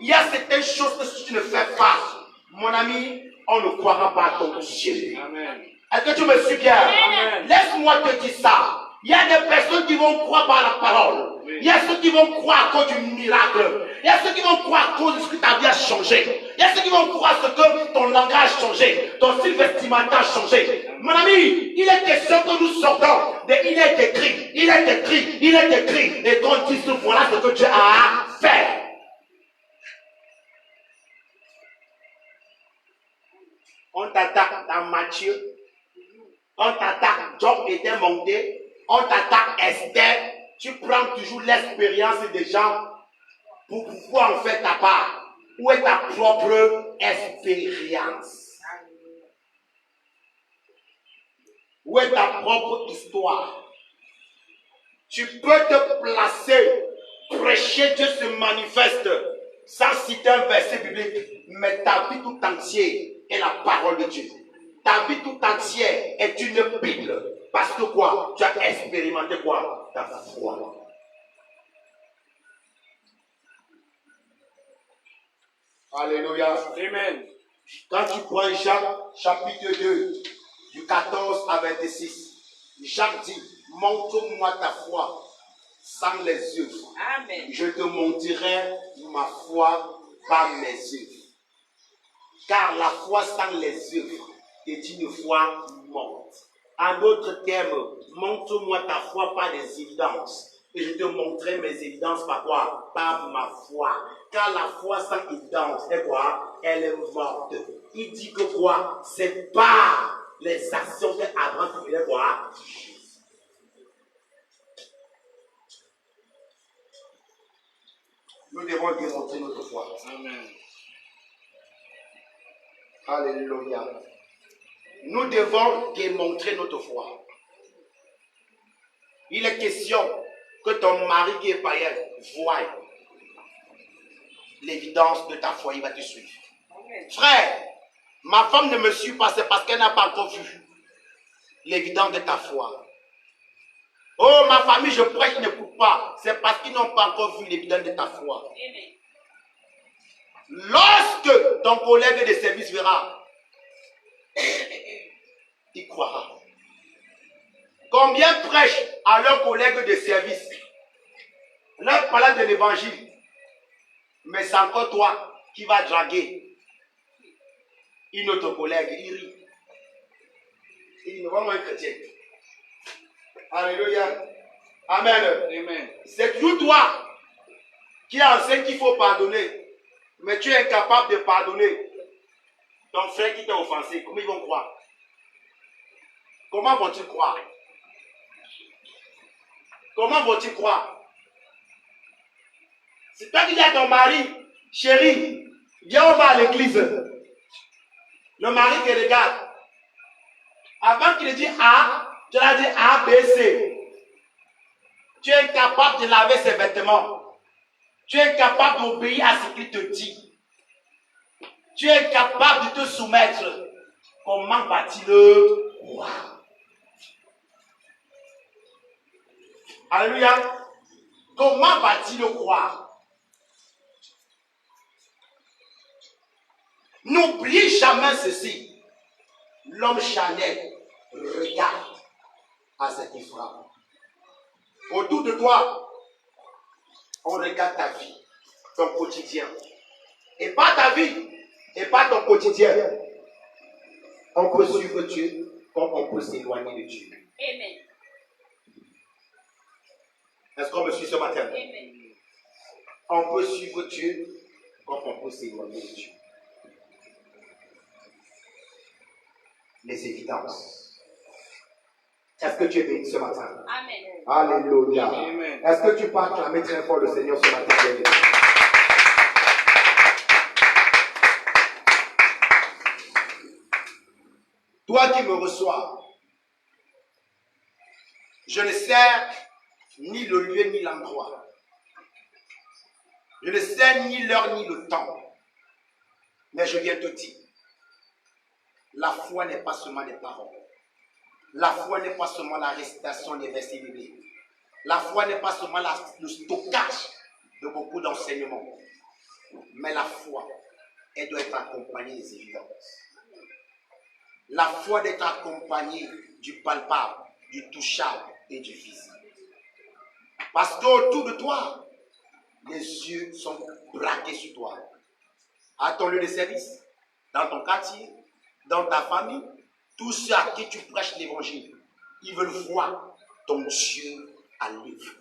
A: il y a certaines choses que si tu ne fais pas, mon ami, on ne croira pas à ton Dieu.
B: Amen.
A: Est-ce que tu me suis bien?
B: Amen.
A: Laisse-moi te dire ça. Il y a des personnes qui vont croire par la parole.
B: Oui.
A: Il y a ceux qui vont croire à cause du miracle. Il y a ceux qui vont croire à cause de ce que ta vie a changé. Il y a ceux qui vont croire à ce que ton langage a changé, ton style vestimentaire a changé. Mon ami, il est question que nous sortons de il est écrit, il est écrit, il est écrit. Et qu'on dise voilà ce que Dieu a fait. On t'attaque dans Matthieu. On t'attaque, Job était monté. On t'attaque Esther. Tu prends toujours l'expérience des gens pour pouvoir en faire ta part. Où est ta propre expérience? Où est ta propre histoire? Tu peux te placer, prêcher, Dieu se manifeste sans citer un verset biblique, mais ta vie tout entière est la parole de Dieu. Ta vie tout entière est une Bible. Parce que quoi? Tu as expérimenté quoi? Ta foi. Alléluia.
B: Amen.
A: Quand tu prends Jacques, chapitre 2, du 14 à 26, Jacques dit, montre-moi ta foi sans les œuvres.
E: Amen.
A: Je te montrerai ma foi par mes œuvres. Car la foi sans les œuvres est une foi morte. En d'autres termes, montre-moi ta foi par les évidences. Et je te montrerai mes évidences par quoi? Par ma foi. Car la foi sans évidence est quoi? Elle est morte. Il dit que quoi? C'est par les actions qu'Abraham faisait quoi? Nous devons démontrer notre foi.
B: Amen.
A: Alléluia. Nous devons démontrer notre foi. Il est question que ton mari qui est païen voie l'évidence de ta foi, il va te suivre. Frère, Ma femme ne me suit pas, c'est parce qu'elle n'a pas encore vu l'évidence de ta foi. Oh, ma famille, je prêche, n'écoute pas. C'est parce qu'ils n'ont pas encore vu l'évidence de ta foi. Lorsque ton collègue de service verra, il croira. Combien prêchent à leurs collègues de service, leur parlant de l'évangile, mais c'est encore toi qui vas draguer une autre collègue, il rit. Il dit, vraiment un chrétien. Alléluia. Amen.
B: Amen.
A: C'est toujours toi qui enseigne qu'il faut pardonner, mais tu es incapable de pardonner ton frère qui t'a offensé. Comment ils vont croire? Comment vont-ils croire? Comment vont-ils croire? C'est toi qui dis à ton mari, chérie, viens, on va à l'église. Le mari te regarde. Avant qu'il ait dit A, tu l'as dit A, B, C. Tu es incapable de laver ses vêtements. Tu es incapable d'obéir à ce qu'il te dit. Tu es incapable de te soumettre. Comment va-t-il le croire? Alléluia. Comment va-t-il le croire? N'oublie jamais ceci. L'homme charnel regarde à ce qu'il frappe. Autour de toi, on regarde ta vie, ton quotidien. Et pas ta vie, et pas ton quotidien. On peut suivre Dieu comme on peut s'éloigner de Dieu.
D: Amen.
A: Est-ce qu'on me suit ce matin?
D: Amen.
A: On peut suivre Dieu comme on peut s'éloigner de Dieu. Les évidences. Est-ce que tu es béni ce matin?
D: Amen.
A: Alléluia.
B: Amen.
A: Est-ce que tu peux acclamer très fort le Seigneur ce matin? Toi qui me reçois, je ne sais ni le lieu ni l'endroit. Je ne sais ni l'heure ni le temps. Mais je viens te dire, la foi n'est pas seulement des paroles. La foi n'est pas seulement la récitation des versets bibliques. La foi n'est pas seulement le stockage de beaucoup d'enseignements. Mais la foi, elle doit être accompagnée des évidences. La foi doit être accompagnée du palpable, du touchable et du visible. Parce qu'autour de toi, les yeux sont braqués sur toi. À ton lieu de service, dans ton quartier, dans ta famille, tous ceux à qui tu prêches l'évangile, ils veulent voir ton Dieu à l'œuvre.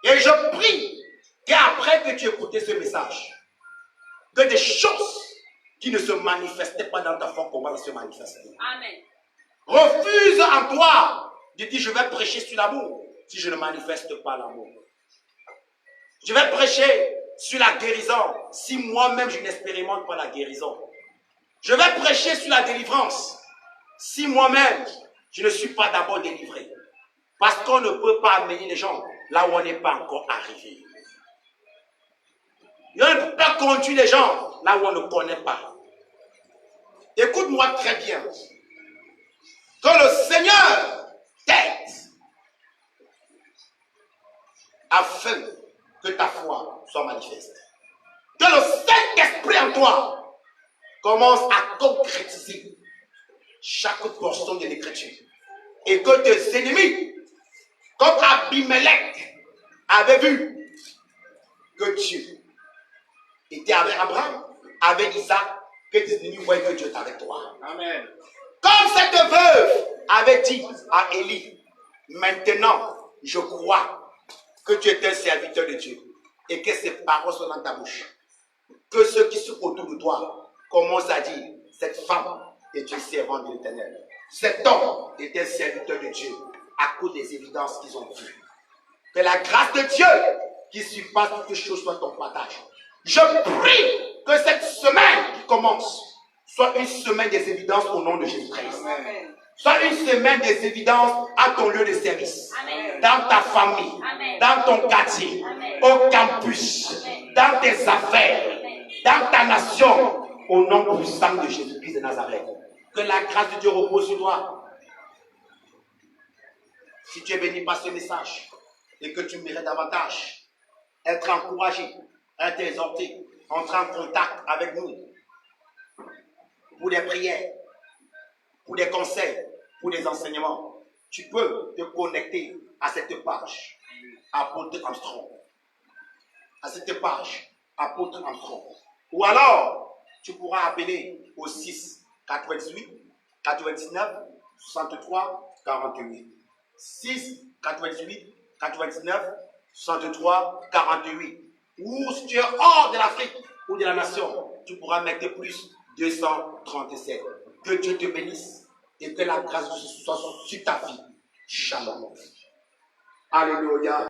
A: Et je prie qu'après que tu écoutais ce message, que des choses qui ne se manifestaient pas dans ta foi commencent à se manifester.
D: Amen.
A: Refuse en toi de dire je vais prêcher sur l'amour si je ne manifeste pas l'amour. Je vais prêcher sur la guérison si moi-même je n'expérimente pas la guérison. Je vais prêcher sur la délivrance si moi-même je ne suis pas d'abord délivré. Parce qu'on ne peut pas amener les gens là où on n'est pas encore arrivé. On ne peut pas conduire les gens là où on ne connaît pas. Écoute-moi très bien. Que le Seigneur t'aide afin que ta foi soit manifeste. Que le Saint-Esprit en toi commence à concrétiser chaque portion de l'Écriture. Et que tes ennemis, comme Abimelech, avaient vu que Dieu était avec Abraham, avec Isaac, que tes ennemis voient que Dieu est avec toi.
B: Amen.
A: Comme cette veuve avait dit à Élie, maintenant je crois que tu es un serviteur de Dieu et que ces paroles sont dans ta bouche. Que ceux qui sont autour de toi commencent à dire, cette femme est une servante de l'Éternel. Cet homme est un serviteur de Dieu à cause des évidences qu'ils ont vues. Que la grâce de Dieu qui surpasse toutes choses soit ton partage. Je prie que cette semaine qui commence soit une semaine des évidences au nom de Jésus-Christ.
E: Amen.
A: Soit une semaine des évidences à ton lieu de service.
D: Amen.
A: Dans ta famille,
D: Amen.
A: dans ton quartier,
D: Amen.
A: au campus,
D: Amen.
A: dans tes affaires,
D: Amen.
A: dans ta nation, Au nom puissant de Jésus-Christ de Nazareth. Que la grâce de Dieu repose sur toi. Si tu es béni par ce message et que tu mérites davantage, être encouragé, être exhorté, entrer en contact avec nous pour des prières, pour des conseils, pour des enseignements, tu peux te connecter à cette page, Apôtre Armstrong. À cette page, Apôtre Armstrong. Ou alors, tu pourras appeler au 6 98 99 63 48. 6 98 99 63 48. Ou si tu es hors de l'Afrique ou de la nation, tu pourras mettre plus 237. Que Dieu te bénisse et que la grâce soit sur ta vie. Shalom. Alléluia.